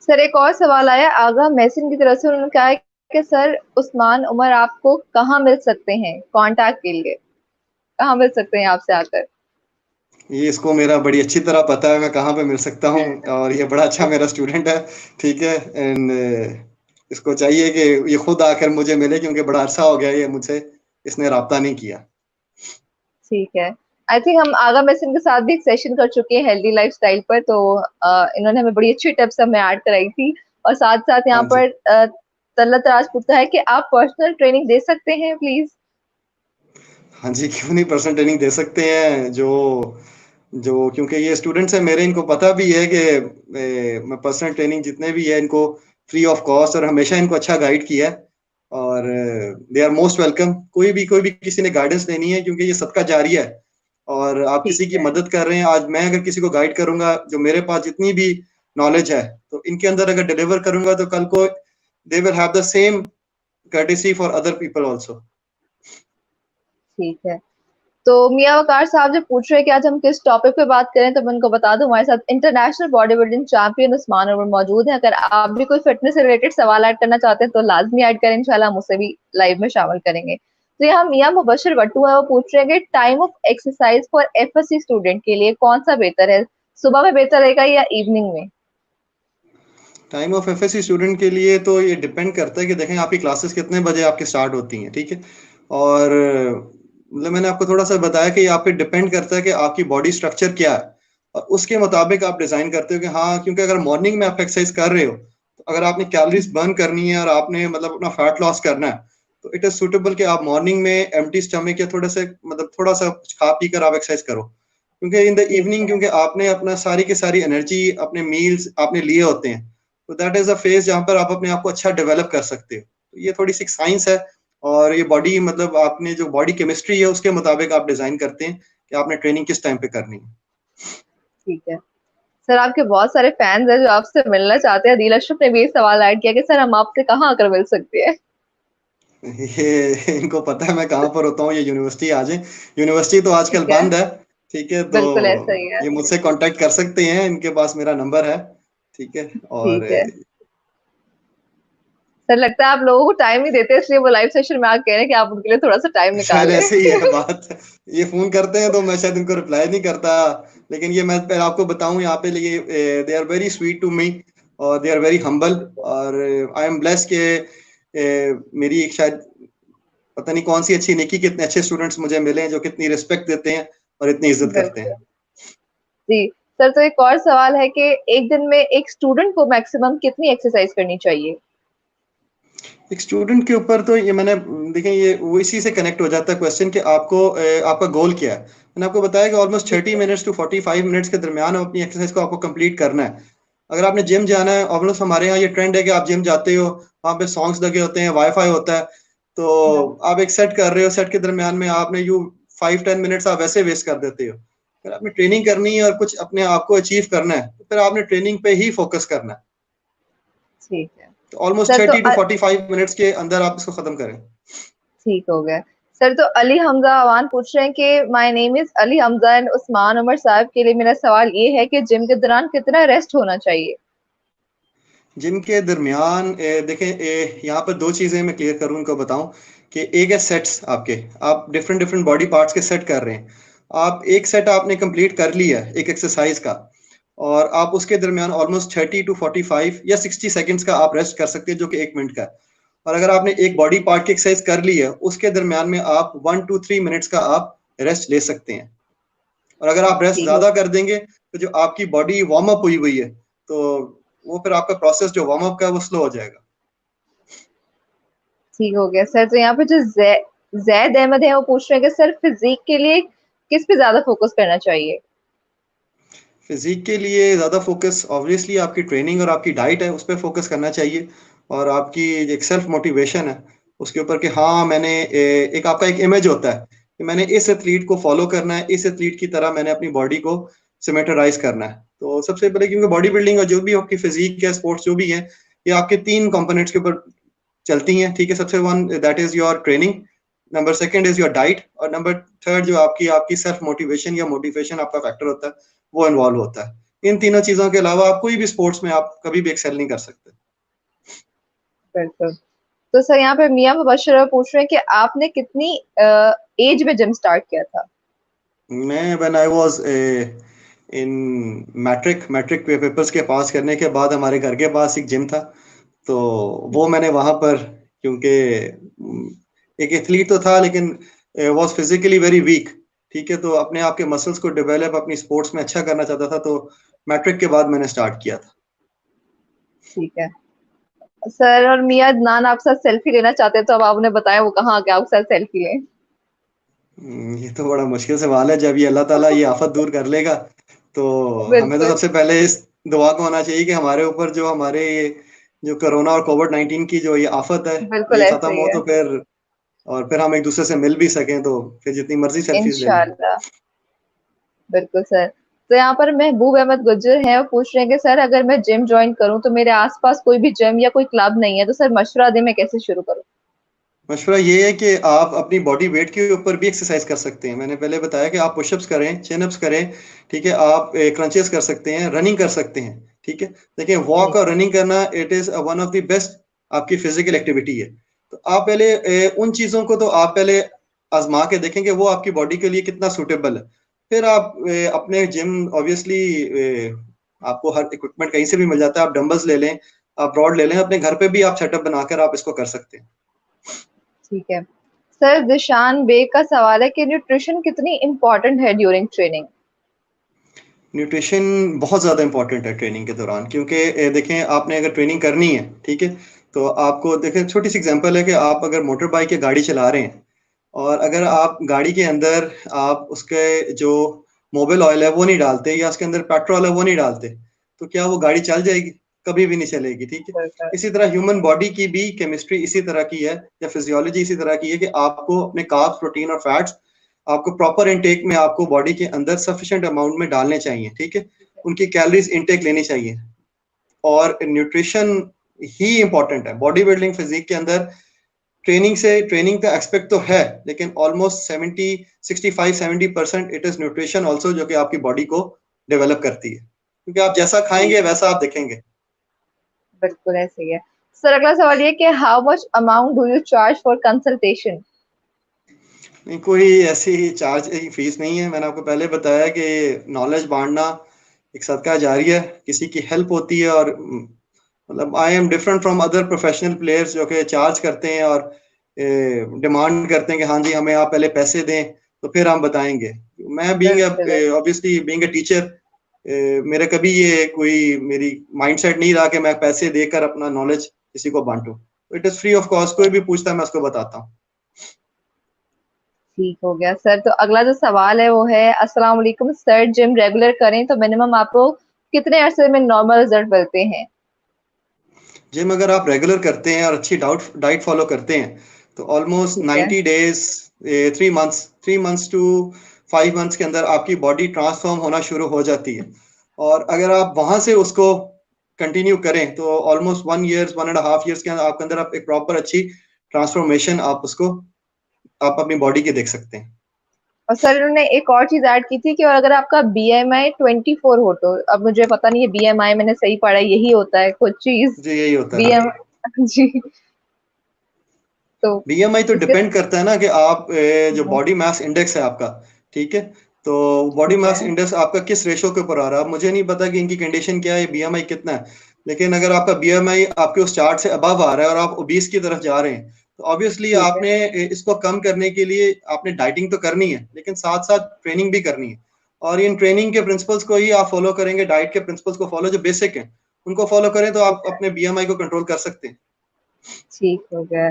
Speaker 1: सर, एक और सवाल आया आगा मैसिन की तरफ से। उन्होंने कहा है कि सर उस्मान उमर आपको कहाँ मिल सकते हैं कांटेक्ट के लिए, कहाँ मिल सकते हैं आपसे आकर?
Speaker 3: ये इसको मेरा बड़ी अच्छी तरह पता है मैं कहाँ पे मिल सकता हूँ, और ये बड़ा अच्छा मेरा स्टूडेंट है, ठीक है। एंड इसको चाहिए कि ये खुद आकर मुझे मिले, क्योंकि बड़ा अरसा हो गया ये मुझसे इसने राब्ता नहीं किया।
Speaker 1: ठीक है। आई थिंक हम आगा मैसिन के साथ भी एक सेशन कर चुके हैं हेल्दी लाइफस्टाइल पर। तो इन्होंने हमें बड़ी अच्छी टिप्स हमें ऐड कराई थी। और साथ साथ यहाँ
Speaker 3: हाँ जी।
Speaker 1: पर तल्लत राज पूछता है कि आप पर्सनल ट्रेनिंग दे सकते हैं प्लीज?
Speaker 3: हाँ जी, क्यों नहीं, पर्सनल ट्रेनिंग दे सकते हैं। जो जो क्योंकि ये स्टूडेंट्स हैं मेरे, इनको पता भी है कि मैं पर्सनल ट्रेनिंग जितने भी है इनको फ्री ऑफ कॉस्ट, और हमेशा इनको अच्छा गाइड किया है, और दे आर मोस्ट वेलकम। कोई भी किसी ने गाइडेंस लेनी है, क्योंकि ये सबका जारी है, और आप
Speaker 1: ठीक
Speaker 3: किसी की
Speaker 1: है।
Speaker 3: मदद कर रहे हैं। आज मैं अगर किसी को गाइड करूंगा, जो मेरे पास जितनी भी नॉलेज है, तो इनके अंदर अगर डिलीवर करूंगा, तो कल को they will have the same courtesy for other people also.
Speaker 1: ठीक है। तो मियां वकार साहब जो पूछ रहे हैं कि आज हम किस टॉपिक पे बात करें, तो मैं उनको बता दूं हमारे साथ international body building champion Usman Umar मौजूद है। अगर आप भी कोई फिटनेस से रिलेटेड सवाल ऐड करना चाहते हैं तो लाजमी ऐड करें, इंशाल्लाह हम उसे भी लाइव में शामिल करेंगे। तो यहाँ मियां मुबशर वट्टू है, वो पूछ रहे हैं कि time of exercise for FSc student के लिए कौन सा बेहतर है, सुबह में बेहतर रहेगा या इवनिंग में?
Speaker 3: टाइम ऑफ एफएससी स्टूडेंट के लिए तो ये डिपेंड करता है कि देखें आपकी क्लासेस कितने बजे आपकी स्टार्ट होती हैं, ठीक है। और मतलब मैंने आपको थोड़ा सा बताया कि आप पे डिपेंड करता है कि आपकी बॉडी स्ट्रक्चर क्या है, और उसके मुताबिक आप डिजाइन करते हो कि हाँ, क्योंकि अगर मॉर्निंग में आप एक्सरसाइज कर रहे हो तो अगर आपने कैलोरीज बर्न करनी है और आपने मतलब अपना फैट लॉस करना है, तो इट इज सुटेबल कि आप मॉर्निंग में एम्प्टी स्टमक या थोड़ा सा मतलब थोड़ा सा कुछ खा पी कर आप एक्सरसाइज करो, क्योंकि इन द
Speaker 1: ठीक
Speaker 3: इवनिंग
Speaker 1: है।
Speaker 3: क्योंकि आपने अपना सारी की सारी एनर्जी अपने मील्स आपने लिए होते हैं, तो दैट इज अ फेज जहां पर आप अपने आप को अच्छा डेवलप कर सकते हो। तो ये थोड़ी सी साइंस है, और ये बॉडी मतलब आपने जो बॉडी केमिस्ट्री है उसके मुताबिक आप डिजाइन करते हैं कि आपने ट्रेनिंग किस टाइम पे करनी है।
Speaker 1: ठीक है सर, आपके बहुत सारे फैंस हैं जो आपसे मिलना चाहते हैं। दिल अशरफ ने भी ये सवाल ऐड किया कि सर हम आपसे कहाँ आकर मिल सकते हैं।
Speaker 3: ये इनको पता है मैं कहाँ पर होता हूँ, ये यूनिवर्सिटी आ जाए। यूनिवर्सिटी तो आजकल
Speaker 1: ठीक है,
Speaker 3: बंद है, ठीक है, तो
Speaker 1: बिल्कुल ऐसा ही है।
Speaker 3: ये मुझसे कांटेक्ट कर सकते हैं, इनके पास मेरा नंबर है, ठीक है। और
Speaker 1: ठीक है सर, लगता है आप लोगों को टाइम नहीं देते, इसलिए वो लाइव सेशन में आके कह रहे हैं कि आप उनके लिए थोड़ा सा टाइम
Speaker 3: शायद
Speaker 1: निकाल लें।
Speaker 3: ऐसे ही है बात। ये फोन करते हैं तो मैं शायद उनको रिप्लाई नहीं करता, लेकिन ये मैं पहले आपको बताऊं यहाँ पे, लिए they are very sweet to me और दे आर वेरी हम्बल, और आई एम ब्लेस्ड के मेरी एक शायद पता नहीं कौन सी अच्छी नेकी, कितने अच्छे स्टूडेंट्स मुझे मिले हैं जो कितनी रिस्पेक्ट देते हैं और इतनी इज्जत करते
Speaker 1: बिल्कुल।
Speaker 3: हैं।
Speaker 1: जी सर, तो एक और सवाल है कि एक दिन में एक स्टूडेंट को मैक्सिमम कितनी एक्सरसाइज करनी चाहिए?
Speaker 3: एक स्टूडेंट के ऊपर तो ये मैंने देखें, ये वो इसी से कनेक्ट हो जाता है क्वेश्चन कि आपको आपका गोल क्या है। मैंने आपको बताया कि ऑलमोस्ट
Speaker 1: ठीक
Speaker 3: 30 मिनट्स टू 45 मिनट्स के दरमियान अपनी एक्सरसाइज को आपको कंप्लीट करना है। अगर आपने जिम जाना है, ऑलमोस्ट हमारे यहाँ ये ट्रेंड है कि आप जिम जाते हो, वहाँ पे सॉन्ग्स लगे होते हैं, वाईफाई होता है, तो
Speaker 1: है।
Speaker 3: आप एक सेट कर रहे हो, सेट के दरमियान में आपने यू 5-10 मिनट्स आप वैसे वेस्ट कर देते हो। अगर आपने ट्रेनिंग करनी है और कुछ अपने आप को अचीव करना है, तो फिर आपने ट्रेनिंग पे ही फोकस करना है।
Speaker 1: ठीक है
Speaker 3: तो ऑलमोस्ट
Speaker 1: सर, तो
Speaker 3: 30 to 45 मिनट्स के अंदर आप इसको खत्म करें।
Speaker 1: ठीक हो गया सर। तो अली हमजा अवान पूछ रहे हैं कि my name is Ali Hamza and Usman Umar साहब के लिए मेरा सवाल ये है कि जिम के दौरान कितना रेस्ट होना चाहिए?
Speaker 3: जिम के दरमियान देखें, यहाँ पर दो चीजें मैं क्लियर करूँ, उनको बताऊं कि एक है सेट्स आपके, आप डिफरेंट डिफरेंट बॉडी पार्ट्स के सेट कर रहे हैं। आप एक सेट आपने कंप्लीट कर लिया है एक एक्सरसाइज का, और आप उसके दरमियान ऑलमोस्ट 30 to 45 या 60 सेकेंड्स का आप रेस्ट कर सकते हैं, जो कि 1 मिनट का है। और अगर आपने एक बॉडी पार्ट की एक्सरसाइज कर ली है, उसके दरमियान में आप 1 to 3 मिनट्स का आप रेस्ट ले सकते हैं। और अगर आप रेस्ट
Speaker 1: ठीक हो
Speaker 3: ज्यादा कर देंगे तो जो आपकी बॉडी वार्म अप हुई हुई है, तो वो फिर आपका प्रोसेस जो वार्म अप का है वो स्लो हो जाएगा।
Speaker 1: ठीक हो गया सर। तो यहाँ पे जो जैद अहमद है वो पूछ रहे हैं कि सर फिजिक के लिए किस पे ज्यादा फोकस करना चाहिए?
Speaker 3: फिजिक के लिए ज़्यादा फोकस ऑब्वियसली आपकी ट्रेनिंग और आपकी डाइट है, उस पर फोकस करना चाहिए, और आपकी एक सेल्फ मोटिवेशन है उसके ऊपर कि हाँ मैंने एक आपका एक इमेज होता है कि मैंने इस एथलीट को फॉलो करना है, इस एथलीट की तरह मैंने अपनी बॉडी को सिमेटराइज करना है। तो सबसे पहले क्योंकि बॉडी बिल्डिंग और जो भी आपकी फिजिक है, स्पोर्ट्स जो भी है, ये आपके 3 कंपोनेंट्स के ऊपर चलती हैं, ठीक है। सबसे one that is your training, number second is your diet, और नंबर थर्ड जो आपकी आपकी सेल्फ मोटिवेशन या मोटिवेशन आपका फैक्टर होता है, वो इन्वॉल्व होता है। इन तीनों चीजों के अलावा आप कोई भी स्पोर्ट्स में आप कभी भी एक्सेल नहीं कर सकते।
Speaker 1: बिल्कुल। तो सर यहाँ पे मियां मुबशर पूछ रहे हैं कि आपने कितनी एज में जिम स्टार्ट किया था?
Speaker 3: मैं when I was in matric papers के पास करने के बाद हमारे घर के पास एक जिम था, तो वो मैंने वहां पर, क्योंकि एक एथलीट तो था लेकिन वाज फिजिकली वेरी वीक, ठीक है, तो अपने आप के मसल्स को डेवलप अपनी स्पोर्ट्स में अच्छा करना चाहता था, तो मैट्रिक के बाद मैंने स्टार्ट किया था।
Speaker 1: ठीक है सर। और मियां अदनान आपके साथ सेल्फी लेना चाहते हैं, तो अब आप उन्हें बताएं वो कहाँ आके आपके साथ सेल्फी लें।
Speaker 3: ये तो बड़ा मुश्किल सवाल है। जब ये अल्लाह ताला ये आफत दूर कर लेगा, तो हमें तो
Speaker 1: बिल्कुल
Speaker 3: सबसे पहले इस दुआ को होना चाहिए कि हमारे ऊपर जो हमारे ये जो कोरोना और कोविड-19 की जो ये आफत है,
Speaker 1: बिल्कुल
Speaker 3: ये
Speaker 1: ऐसे
Speaker 3: खत्म
Speaker 1: ही
Speaker 3: हो
Speaker 1: है।
Speaker 3: तो फिर, और फिर हम एक दूसरे से मिल भी सकें, तो फिर जितनी मर्जी सेल्फीज ले लें।
Speaker 1: इंशाल्लाह। बिल्कुल सर। तो यहाँ पर महबूब अहमद गुज्जर है, वो पूछ रहे हैं कि सर अगर मैं जिम ज्वाइन करूँ तो मेरे आसपास कोई भी जिम या कोई क्लब नहीं है, तो सर मशवरा दें मैं कैसे शुरू करूँ?
Speaker 3: मशवरा ये है कि आप अपनी बॉडी वेट के ऊपर भी एक्सरसाइज कर सकते हैं। मैंने पहले बताया कि आप पुशअप्स करें, चिनअप्स करें, ठीक है, आप क्रंचेस कर सकते हैं, रनिंग कर सकते हैं, ठीक है। देखिए, वॉक
Speaker 1: ठीक
Speaker 3: और
Speaker 1: है।
Speaker 3: रनिंग करना it is one of the best आपकी फिजिकल एक्टिविटी है। तो आप पहले उन चीजों को तो आप पहले आजमा के देखेंगे वो आपकी बॉडी के लिए कितना सूटेबल है। फिर आप अपने जिम ऑब्वियसली आपको हर इक्विपमेंट कहीं से भी मिल जाता है, आप डंबल्स ले लें, आप रॉड ले लें, अपने घर पे भी आप सेटअप बनाकर आप इसको कर सकते हैं।
Speaker 1: ठीक है सर, दिशान बेग का सवाल है कि न्यूट्रिशन कितनी इम्पोर्टेंट है ड्यूरिंग ट्रेनिंग।
Speaker 3: न्यूट्रिशन बहुत ज़्यादा इंपॉर्टेंट है ट्रेनिंग के दौरान, क्योंकि देखें आपने अगर ट्रेनिंग करनी है, ठीक है, तो आपको देखें छोटी सी एग्जांपल है कि आप अगर मोटर बाइक या गाड़ी चला रहे हैं और अगर आप गाड़ी के अंदर आप उसके जो मोबिल ऑयल है वो नहीं डालते या उसके अंदर पेट्रोल है वो नहीं डालते, तो क्या वो गाड़ी चल जाएगी? कभी भी नहीं चलेगी, ठीक है। इसी तरह ह्यूमन बॉडी की भी केमिस्ट्री इसी तरह की है या फिजियोलॉजी इसी तरह की है कि आपको अपने कार्ब्स, प्रोटीन और फैट्स आपको प्रॉपर इनटेक में आपको बॉडी के अंदर सफिशिएंट अमाउंट में डालने चाहिए, ठीक है। उनकी कैलोरीज इनटेक लेनी चाहिए और न्यूट्रिशन ही इंपॉर्टेंट है बॉडी बिल्डिंग फिजिक के अंदर। ट्रेनिंग का एक्सपेक्ट तो है, लेकिन almost 65-70% it is nutrition also, जो कि आपकी बॉडी को डेवलप करती है, क्योंकि आप जैसा खाएंगे वैसा आप दिखेंगे।
Speaker 1: बिल्कुल ऐसे ही है सर। अगला सवाल ये कि how much amount do you charge for consultation.
Speaker 3: नहीं, कोई ऐसी चार्ज फीस नहीं है। मैंने आपको पहले बताया कि नॉलेज बांटना एक सदका जारिया है, किसी की हेल्प होती है। और मतलब I am different from other professional players जो कि चार्ज करते हैं और डिमांड करते हैं कि हाँ जी हमें आप पहले पैसे दें तो फिर हम बताएंगे। मैं being obviously being a teacher, मेरा कभी ये कोई मेरी माइंडसेट नहीं रहा कि मैं पैसे देकर अपना नॉलेज किसी को बांटूं। It is free of cost, कोई भी पूछता है मैं उसको बताता हूँ।
Speaker 1: ठीक हो गया सर। तो अगला जो सवाल है वो है, अस्सलाम वालेकुम सर, जिम रेगुलर करें तो मिनिमम आपको कितने अरसे में नॉर्मल रिजल्ट मिलते हैं।
Speaker 3: जिम अगर आप रेगुलर करते हैं और अच्छी डाइट फॉलो करते हैं तो ऑलमोस्ट
Speaker 1: ठीक है
Speaker 3: 90 डेज 3 मंथ्स टू 5 मंथ्स के अंदर आपकी बॉडी ट्रांसफॉर्म होना शुरू हो जाती है। और अगर आप वहां से उसको कंटिन्यू करें तो ऑलमोस्ट 1 ईयर 1.5 ईयर्स के अंदर आपके अंदर आप एक प्रॉपर अच्छी ट्रांसफॉर्मेशन आप अपनी बॉडी के देख सकते हैं।
Speaker 1: और सर उन्होंने एक और चीज ऐड की थी कि और अगर आपका BMI 24 हो तो, अब मुझे पता नहीं है BMI मैंने सही पढ़ा यही होता है कुछ चीज
Speaker 3: जी यही होता है।
Speaker 1: BMI जी। तो
Speaker 3: बीएमआई तो
Speaker 1: इसके
Speaker 3: डिपेंड करता है ना कि आप जो बॉडी मास इंडेक्स है आपका, ठीक है, तो बॉडी
Speaker 1: ठीक
Speaker 3: मास
Speaker 1: है
Speaker 3: इंडेक्स आपका किस रेशो के ऊपर आ रहा है। अब मुझे नहीं पता कि इनकी कंडीशन क्या है, बीएमआई कितना है, लेकिन अगर आपका बीएमआई आपके उस चार्ट से अबव आ रहा है और आप ओबीस की तरफ जा रहे हैं तो ऑब्वियसली
Speaker 1: ठीक है
Speaker 3: आपने इसको कम करने के लिए आपने डाइटिंग तो करनी है, लेकिन साथ साथ ट्रेनिंग भी करनी है। और इन ट्रेनिंग के प्रिंसिपल्स को ही आप फॉलो करेंगे, डाइट के प्रिंसिपल्स को फॉलो जो बेसिक है उनको फॉलो करें तो
Speaker 1: ठीक
Speaker 3: आप
Speaker 1: है
Speaker 3: अपने बीएमआई को कंट्रोल कर सकते हैं।
Speaker 1: ठीक हो गया।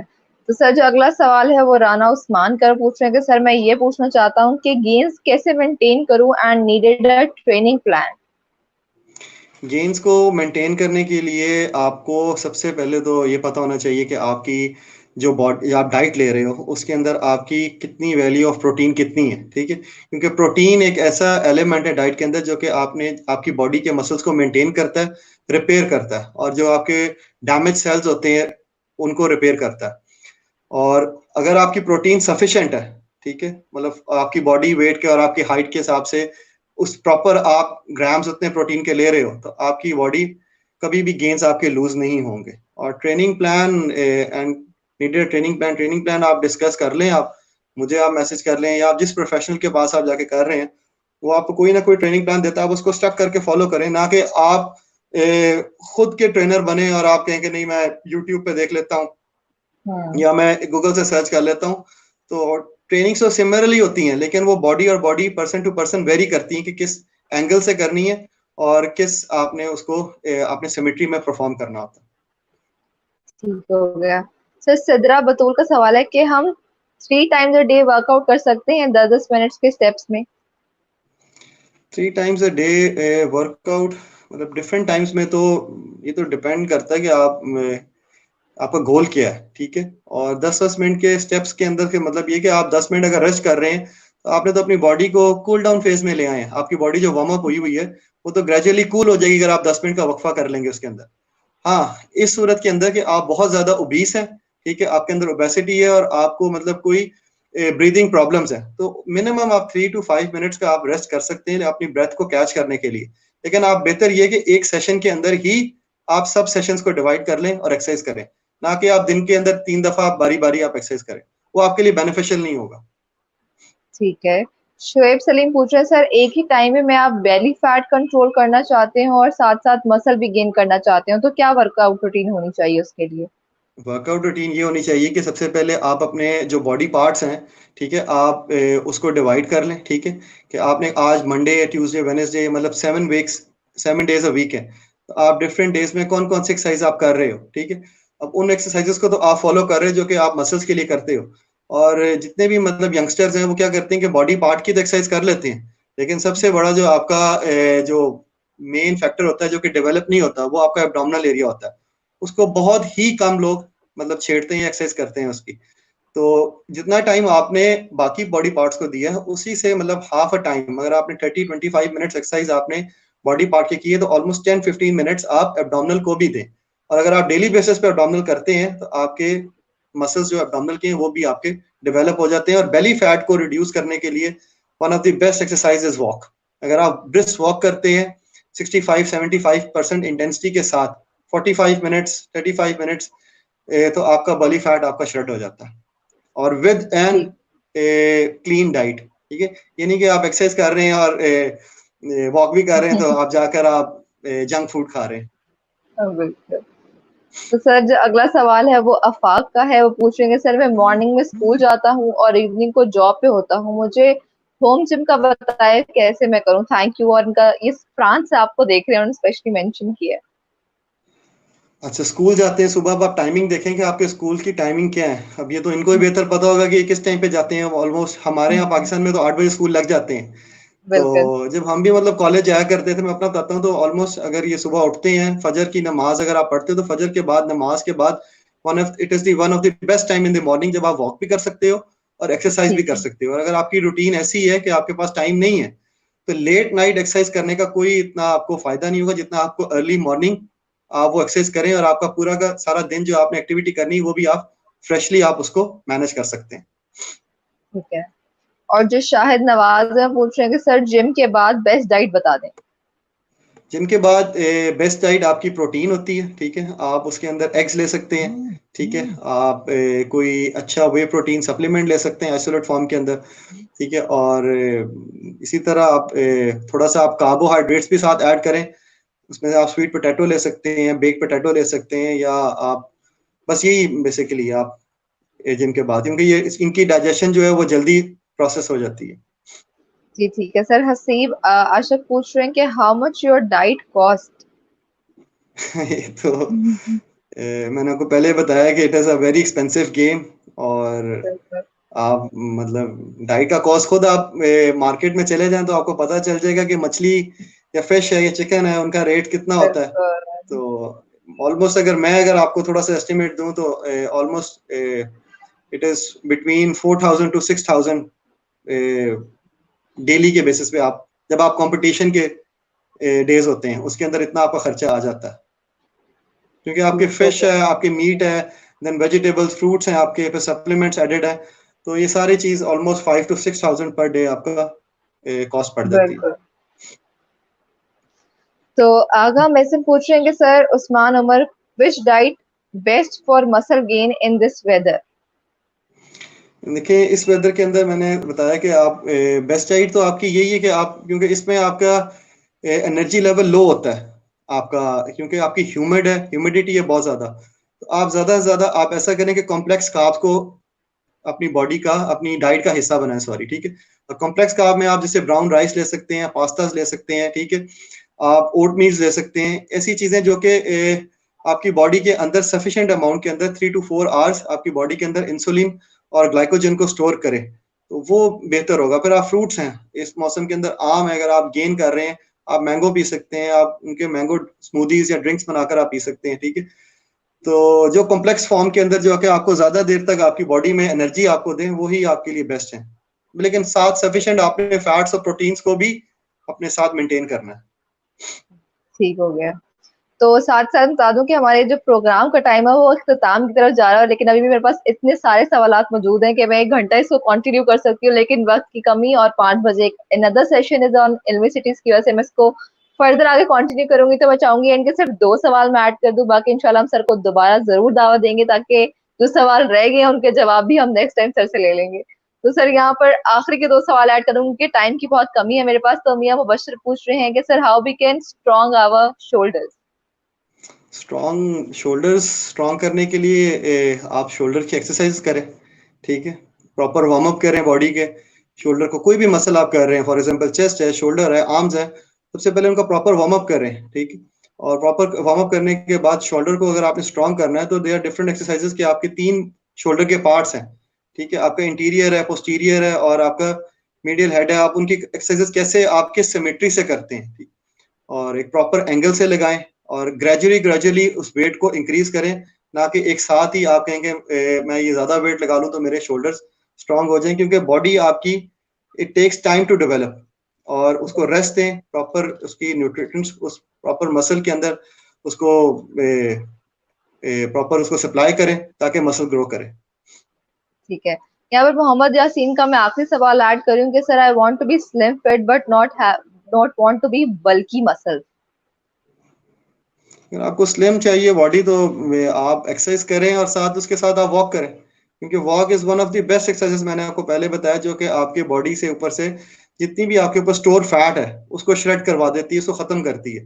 Speaker 1: तो सर जो अगला सवाल है वो राना उस्मान कर पूछ रहे हैं कि सर मैं ये पूछना चाहता हूँ कि गेन्स कैसे मेंटेन करूँ and needed a training plan.
Speaker 3: Gains को मेंटेन करने के लिए आपको सबसे पहले तो ये पता होना चाहिए कि आपकी जो बॉडी आप डाइट ले रहे हो उसके अंदर आपकी कितनी वैल्यू ऑफ प्रोटीन कितनी है, ठीक है, क्योंकि प्रोटीन एक ऐसा एलिमेंट है डाइट के अंदर जो कि आपकी बॉडी के मसल्स को मेंटेन करता है, रिपेयर करता है, और जो आपके डैमेज सेल्स होते हैं उनको रिपेयर करता है। और अगर आपकी प्रोटीन सफिशिएंट है, ठीक है, मतलब आपकी बॉडी वेट के और आपकी हाइट के हिसाब से उस प्रॉपर आप ग्राम्स उतने प्रोटीन के ले रहे हो तो आपकी बॉडी कभी भी गेन्स आपके लूज नहीं होंगे। और training plan and needed training plan आप डिस्कस कर लें, आप मुझे आप मैसेज कर लें या आप जिस प्रोफेशनल के पास आप जाके कर रहे हैं वो आपको कोई ना कोई ट्रेनिंग प्लान देता है, आप उसको स्टक करके फॉलो करें, ना कि आप खुद के ट्रेनर बने और आप कहें कि नहीं मैं यूट्यूब पे देख लेता हूँ
Speaker 1: हम्म
Speaker 3: या मैं गूगल से सर्च कर लेता हूँ। तो ट्रेनिंग्स तो सिमिलरली होती हैं, लेकिन वो body person to person vary करती हैं कि किस एंगल से करनी है और किस आपने उसको अपने सिमेट्री में परफॉर्म करना होता है।
Speaker 1: ठीक हो गया। सर सिद्रा बतूल का सवाल है कि हम 3 टाइम्स अ डे वर्कआउट कर सकते हैं 10-10 मिनट्स के स्टेप्स में।
Speaker 3: 3 टाइम्स अ डे वर्कआउट मतलब डिफरेंट टाइम्स में, तो ये तो डिपेंड करता है कि आपका गोल क्या है, ठीक है। और 10-10 मिनट के स्टेप्स के अंदर के मतलब ये कि आप 10 मिनट अगर रेस्ट कर रहे हैं तो आपने तो अपनी बॉडी को कूल डाउन फेज में ले आए हैं। आपकी बॉडी जो वार्म अप हुई हुई है वो तो ग्रेजुअली कूल हो जाएगी अगर आप 10 मिनट का वक्फा कर लेंगे उसके अंदर। हाँ, इस सूरत के अंदर कि आप बहुत ज्यादा ओबीस हैं, ठीक है, आपके अंदर ओबेसिटी है और आपको मतलब कोई ब्रीदिंग प्रॉब्लम्स है, तो मिनिमम आप 3 to 5 मिनट्स का आप रेस्ट कर सकते हैं अपनी ब्रेथ को कैच करने के लिए। लेकिन आप बेहतर ये कि एक सेशन के अंदर ही आप सब सेशंस को डिवाइड कर लें और एक्सरसाइज करें, ना कि आप दिन के अंदर 3 दफा बारी बारी आप एक्सरसाइज करें, वो आपके लिए बेनिफिशियल नहीं होगा।
Speaker 1: ठीक है। शोएब सलीम पूछ रहे हैं सर, एक ही टाइम में मैं आप बेली फैट कंट्रोल करना चाहते हैं और साथ साथ मसल भी गेन करना चाहते हो, तो क्या वर्कआउट रूटीन होनी चाहिए उसके लिए?
Speaker 3: वर्कआउट रूटीन ये होनी चाहिए कि सबसे पहले आप अपने जो बॉडी पार्ट्स हैं, ठीक है, आप उसको डिवाइड कर लें, ठीक है, कि आपने आज मंडे या ट्यूसडे वेडनेसडे मतलब 7 वीक्स 7 डेज अ वीक है, तो आप डिफरेंट डेज में कौन कौन सी एक्सरसाइज आप कर रहे हो, ठीक है। अब उन एक्सरसाइजेस को तो आप फॉलो कर रहे हो जो कि आप मसल्स के लिए करते हो। और जितने भी मतलब यंगस्टर्स हैं वो क्या करते हैं कि बॉडी पार्ट की तो एक्सरसाइज कर लेते हैं, लेकिन सबसे बड़ा जो आपका जो मेन फैक्टर होता है जो कि डेवलप नहीं होता, वो आपका एब्डोमिनल एरिया होता है। उसको बहुत ही कम लोग मतलब छेड़ते हैं, एक्सरसाइज करते हैं उसकी। तो जितना टाइम आपने बाकी बॉडी पार्ट्स को दिया है उसी से मतलब हाफ अ टाइम, अगर आपने 30-25 मिनट्स एक्सरसाइज आपने बॉडी पार्ट के किए तो ऑलमोस्ट 10-15 मिनट्स आप एब्डोमिनल को भी दें। और अगर आप डेली बेसिस पे एब्डोमिनल करते हैं तो आपके मसल्स जो एब्डोमिनल के हैं वो भी आपके डेवलप हो जाते हैं। और बेली फैट को रिड्यूस करने के लिए one of the best exercise is walk. अगर आप ब्रिस्क वॉक करते हैं 65-75% इंटेंसिटी के साथ 45 मिनट्स 35 मिनट्स, तो आपका बॉडी फैट आपका श्रेड हो जाता है। और विद एन
Speaker 1: ठीक।
Speaker 3: क्लीन डाइट, ठीक है, ये नहीं कि आप एक्सरसाइज कर रहे हैं और वॉक भी कर रहे हैं तो आप जाकर आप जंक फूड खा रहे हैं।
Speaker 1: बिल्कुल। तो सर जो अगला सवाल है वो आफाक का है, वो पूछेंगे सर, मैं मॉर्निंग में स्कूल जाता हूँ और इवनिंग को जॉब पे होता हूँ, मुझे होम जिम का बताए कैसे मैं करूँ, थैंक यू। और इनका इस फ्रांस से आपको देख रहे हैं, उन्होंने स्पेशली मेंशन किया है।
Speaker 3: अच्छा, स्कूल जाते हैं सुबह, अब आप टाइमिंग देखें कि आपके स्कूल की टाइमिंग क्या है। अब ये तो इनको ही बेहतर पता होगा कि किस टाइम पे जाते हैं। ऑलमोस्ट हमारे यहाँ पाकिस्तान में तो 8 बजे स्कूल लग जाते हैं। तो
Speaker 1: बिल्कुल।
Speaker 3: जब हम भी मतलब कॉलेज जाया करते थे, मैं अपना बताता हूँ, तो ऑलमोस्ट अगर ये सुबह उठते हैं, फजर की नमाज अगर आप पढ़ते हो तो फजर के बाद नमाज के बाद one of the best time in the morning, जब आप वॉक भी कर सकते हो और एक्सरसाइज
Speaker 1: जी
Speaker 3: भी कर
Speaker 1: जी।
Speaker 3: सकते हो। और अगर आपकी रूटीन ऐसी है कि आपके पास टाइम नहीं है तो लेट नाइट एक्सरसाइज करने का कोई इतना आपको फायदा नहीं होगा जितना आपको अर्ली मॉर्निंग आप वो एक्सरसाइज करें और आपका पूरा का सारा दिन जो आपने एक्टिविटी करनी है वो भी आप फ्रेशली आप उसको मैनेज कर सकते हैं।
Speaker 1: ठीक है। और जो शाहिद नवाज है पूछ रहे हैं कि सर जिम के बाद बेस्ट डाइट बता दें।
Speaker 3: जिनके बाद बेस्ट डाइट आपकी प्रोटीन होती है, ठीक है, आप उसके अंदर एग्स ले सकते हैं, ठीक है, आप कोई अच्छा वे प्रोटीन सप्लीमेंट ले सकते हैं आइसोलेट फॉर्म के अंदर, ठीक है। और इसी तरह आप थोड़ा सा आप कार्बोहाइड्रेट्स भी साथ ऐड करें, उसमें से आप स्वीट पोटैटो ले सकते हैं, बेक पोटैटो ले सकते हैं, या आप बस यही बेसिकली आप जिम के बाद, क्योंकि ये इनकी डाइजेशन जो है वो जल्दी प्रोसेस हो जाती है।
Speaker 1: जी ठीक है सर। हसीब आशिक पूछ रहे हैं कि how much your diet cost.
Speaker 3: ये तो मैंने आपको पहले बताया कि it is a very expensive game. और
Speaker 1: बिल्कुल
Speaker 3: आप मतलब डाइट का कॉस्ट खुद आप मार्केट में चले जाएं तो आपको पता चल जाएगा कि मछली या फिश है या चिकन है उनका रेट कितना होता है।
Speaker 1: बिल्कुल।
Speaker 3: तो ऑलमोस्ट अगर आपको थोड़ा सा एस्टिमेट दूं तो almost it is between 4,000 to 6,000 daily के बेसिस पे, आप जब आप कंपटीशन के डेज होते हैं उसके अंदर इतना आपका खर्चा आ जाता है, क्योंकि आपके
Speaker 1: ठीक हो
Speaker 3: फिश
Speaker 1: गया।
Speaker 3: है, आपके मीट है, देन वेजिटेबल्स फ्रूट्स हैं, आपके फिर सप्लीमेंट्स एडेड है। तो ये सारी चीज ऑलमोस्ट 5 to 6,000 पर डे आपका कॉस्ट पड़ जाती है।
Speaker 1: बिल्कुल। तो आगा में से पूछ रहे हैं कि sir Usman Umar, which diet best for muscle gain in this weather.
Speaker 3: देखिए, इस वेदर के अंदर मैंने बताया कि आप बेस्ट डाइट तो आपकी यही है कि आप, क्योंकि इसमें आपका एनर्जी लेवल लो होता है आपका, क्योंकि आपकी ह्यूमिड है, ह्यूमिडिटी है बहुत ज्यादा। तो आप ज्यादा से ज्यादा आप ऐसा करें कि कॉम्प्लेक्स कार्ब्स को अपनी बॉडी का अपनी डाइट का हिस्सा बनाएं, सॉरी, ठीक है। और कॉम्प्लेक्स कार्ब में आप जैसे ब्राउन राइस ले सकते हैं, पास्तास ले सकते हैं, ठीक है, आप ओट मील्स ले सकते हैं, ऐसी चीजें जो कि आपकी बॉडी के अंदर सफिशिएंट अमाउंट के अंदर 3 to 4 आवर्स आपकी बॉडी के अंदर इंसुलिन और ग्लाइकोजन को स्टोर करे, तो वो बेहतर होगा। फिर आप फ्रूट्स हैं, इस मौसम के अंदर आम है, अगर आप गेन कर रहे हैं आप मैंगो पी सकते हैं, आप उनके मैंगो स्मूदीज या ड्रिंक्स बनाकर आप पी सकते हैं, ठीक है। तो जो कॉम्प्लेक्स फॉर्म के अंदर जो कि आपको ज्यादा देर तक आपकी बॉडी में एनर्जी आपको दें वही आपके लिए बेस्ट है, लेकिन साथ सफिशिएंट आपने फैट्स और प्रोटीन्स को भी अपने साथ मेंटेन करना है।
Speaker 1: ठीक हो गया। तो साथ साथ बता दूं कि हमारे जो प्रोग्राम का टाइम है वो इख्तिताम की तरफ जा रहा है, लेकिन अभी भी मेरे पास इतने सारे सवालात मौजूद हैं कि मैं 1 घंटा इसको कंटिन्यू कर सकती हूँ, लेकिन वक्त की कमी और 5 बजे another session is on universities की वजह से मैं इसको फर्दर आगे कंटिन्यू करूंगी। तो मैं चाहूंगी इनके सिर्फ 2 सवाल मैं ऐड कर दूं, बाकी इंशाल्लाह हम सर को दोबारा जरूर दावत देंगे ताकि जो सवाल रह गए हैं उनके जवाब भी हम नेक्स्ट टाइम सर से ले लेंगे। तो सर यहाँ पर आखिरी के 2 सवाल ऐड करूंगी कि टाइम की बहुत कमी है मेरे पास। तो मियां मुबश्शिर पूछ रहे हैं कि sir how we can strong our shoulders.
Speaker 3: Shoulders strong करने के लिए आप शोल्डर की एक्सरसाइज करें, ठीक है। प्रॉपर वार्म अप करें बॉडी के। शोल्डर को कोई भी मसल आप कर रहे हैं, फॉर एग्जांपल चेस्ट है, शोल्डर है, आर्म्स है, सबसे पहले उनका प्रॉपर वार्म अप करें, ठीक है। और प्रॉपर वार्म अप करने के बाद शोल्डर को अगर आपने स्ट्रॉन्ग करना है तो दे आर डिफरेंट एक्सरसाइजेस के आपके 3 शोल्डर के पार्ट्स हैं, ठीक है। आपका इंटीरियर है, पोस्टीरियर है और आपका मीडियल हेड है। आप उनकी एक्सरसाइजेस कैसे आपके सिमेट्री से करते हैं, ठीक। और एक प्रॉपर एंगल से लगाएं और ग्रेजुअली ग्रेजुअली उस वेट को इंक्रीज करें, ना कि एक साथ ही आप कहेंगे मैं ये ज्यादा वेट लगा लूं तो मेरे शोल्डर्स स्ट्रांग हो जाएं, क्योंकि बॉडी आपकी it takes time to develop. और उसको रेस्ट दें, प्रॉपर उसकी न्यूट्रिएंट्स उस प्रॉपर मसल के अंदर उसको प्रॉपर उसको सप्लाई करें ताकि मसल ग्रो करे।
Speaker 1: ठीक है, यहाँ पर मोहम्मद यासीन का मैं आखिरी सवाल ऐड करूँ कि sir I want to be slim fit but not want to be bulky muscle.
Speaker 3: अगर आपको स्लिम चाहिए बॉडी तो आप एक्सरसाइज करें और साथ उसके साथ आप वॉक करें, क्योंकि walk is one of the best exercises मैंने आपको पहले बताया, जो कि आपके बॉडी से ऊपर से जितनी भी आपके ऊपर स्टोर फैट है उसको श्रेड करवा देती है, उसको खत्म करती है।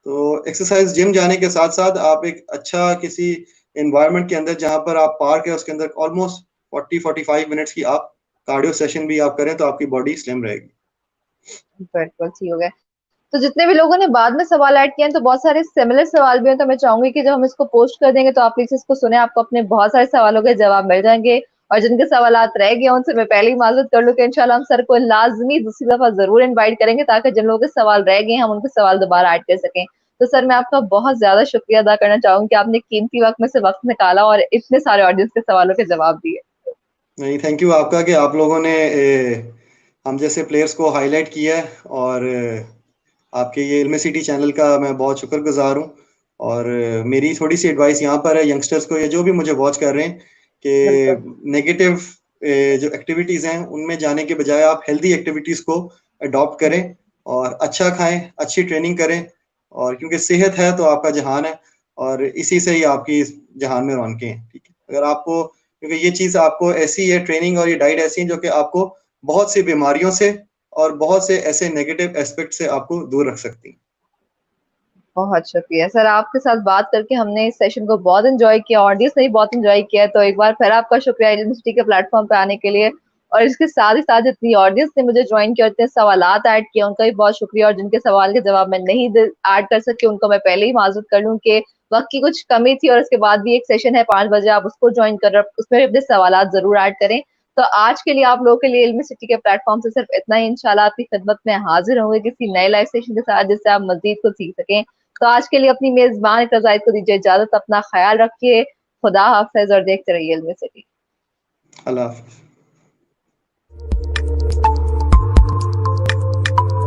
Speaker 3: तो एक्सरसाइज जिम जाने के साथ साथ आप एक अच्छा किसी एनवायरनमेंट के अंदर जहां पर आप पार्क है उसके अंदर ऑलमोस्ट 40-45 मिनट्स की आप कार्डियो सेशन भी आप करें तो आपकी बॉडी स्लिम रहेगी।
Speaker 1: बिल्कुल ठीक हो गया। तो जितने भी लोगों ने बाद में सवाल ऐड किए हैं तो बहुत सारे सिमिलर सवाल भी हैं, तो मैं चाहूंगी कि जब हम इसको पोस्ट कर देंगे तो आप प्लीज इसको सुने, आपको अपने बहुत सारे सवालों के जवाब मिल जाएंगे। और जिनके सवालात रह गए उनसे मैं पहले ही मालूम कर लूं कि इंशाल्लाह हम सर को लाजमी दूसरी दफा जरूर इनवाइट करेंगे, ताकि जिन लोगों के सवाल रह गए हम उनके सवाल दोबारा ऐड कर सकें। तो सर मैं आपका बहुत ज्यादा शुक्रिया अदा करना चाहूंगी कि आपने कीमती वक्त में से वक्त निकाला और इतने सारे ऑडियंस के सवालों के जवाब दिए।
Speaker 3: नहीं, थैंक यू आपका कि आप लोगों ने हम जैसे प्लेयर्स को हाईलाइट किया है। और आपके ये इल्म सिटी चैनल का मैं बहुत शुक्रगुजार हूँ। और मेरी थोड़ी सी एडवाइस यहाँ पर है यंगस्टर्स को, ये जो भी मुझे वॉच कर रहे हैं,
Speaker 1: बिल्कुल
Speaker 3: कि नेगेटिव जो एक्टिविटीज़ हैं उनमें जाने के बजाय आप हेल्दी एक्टिविटीज़ को अडॉप्ट करें और अच्छा खाएं, अच्छी ट्रेनिंग करें। और क्योंकि सेहत है तो आपका जहान है, और इसी से ही आपकी इस जहान में रौनकें हैं, ठीक है। अगर आपको, क्योंकि ये चीज़ आपको ऐसी है, ट्रेनिंग और ये डाइट ऐसी है जो कि आपको बहुत सी बीमारियों से और बहुत से ऐसे नेगेटिव एस्पेक्ट से आपको दूर रख सकती हैं।
Speaker 1: बहुत शुक्रिया सर, आपके साथ बात करके हमने इस सेशन को बहुत एंजॉय किया, ऑडियंस ने भी बहुत एंजॉय किया। तो एक बार फिर आपका शुक्रिया यूनिवर्सिटी के प्लेटफॉर्म पे आने के लिए। और इसके साथ ही साथ जितनी ऑडियंस ने मुझे ज्वाइन किया, इतने सवालात ऐड किए, उनका भी बहुत शुक्रिया। और जिनके सवाल के जवाब मैं नहीं ऐड कर सकी उनको मैं पहले ही माजूर कर लूँ कि वक्त की कुछ कमी थी। और उसके बाद भी एक सेशन है 5 बजे, आप उसको ज्वाइन कर, उसमें भी अपने सवालात जरूर ऐड करें। तो आज के लिए आप लोगों के लिए इल्मी सिटी के प्लेटफॉर्म से सिर्फ इतना ही। इंशाल्लाह आपकी खिदमत में हाजिर होंगे किसी नए लाइव सेशन के साथ, जिससे आप मजीद कुछ सीख सकें। तो आज के लिए अपनी मेजबान रजाइत को दीजिए इजाजत, अपना ख्याल रखिए, खुदा हाफिज और देखते रहिए इल्मी सिटी।
Speaker 3: अल्लाह हाफ़िज़।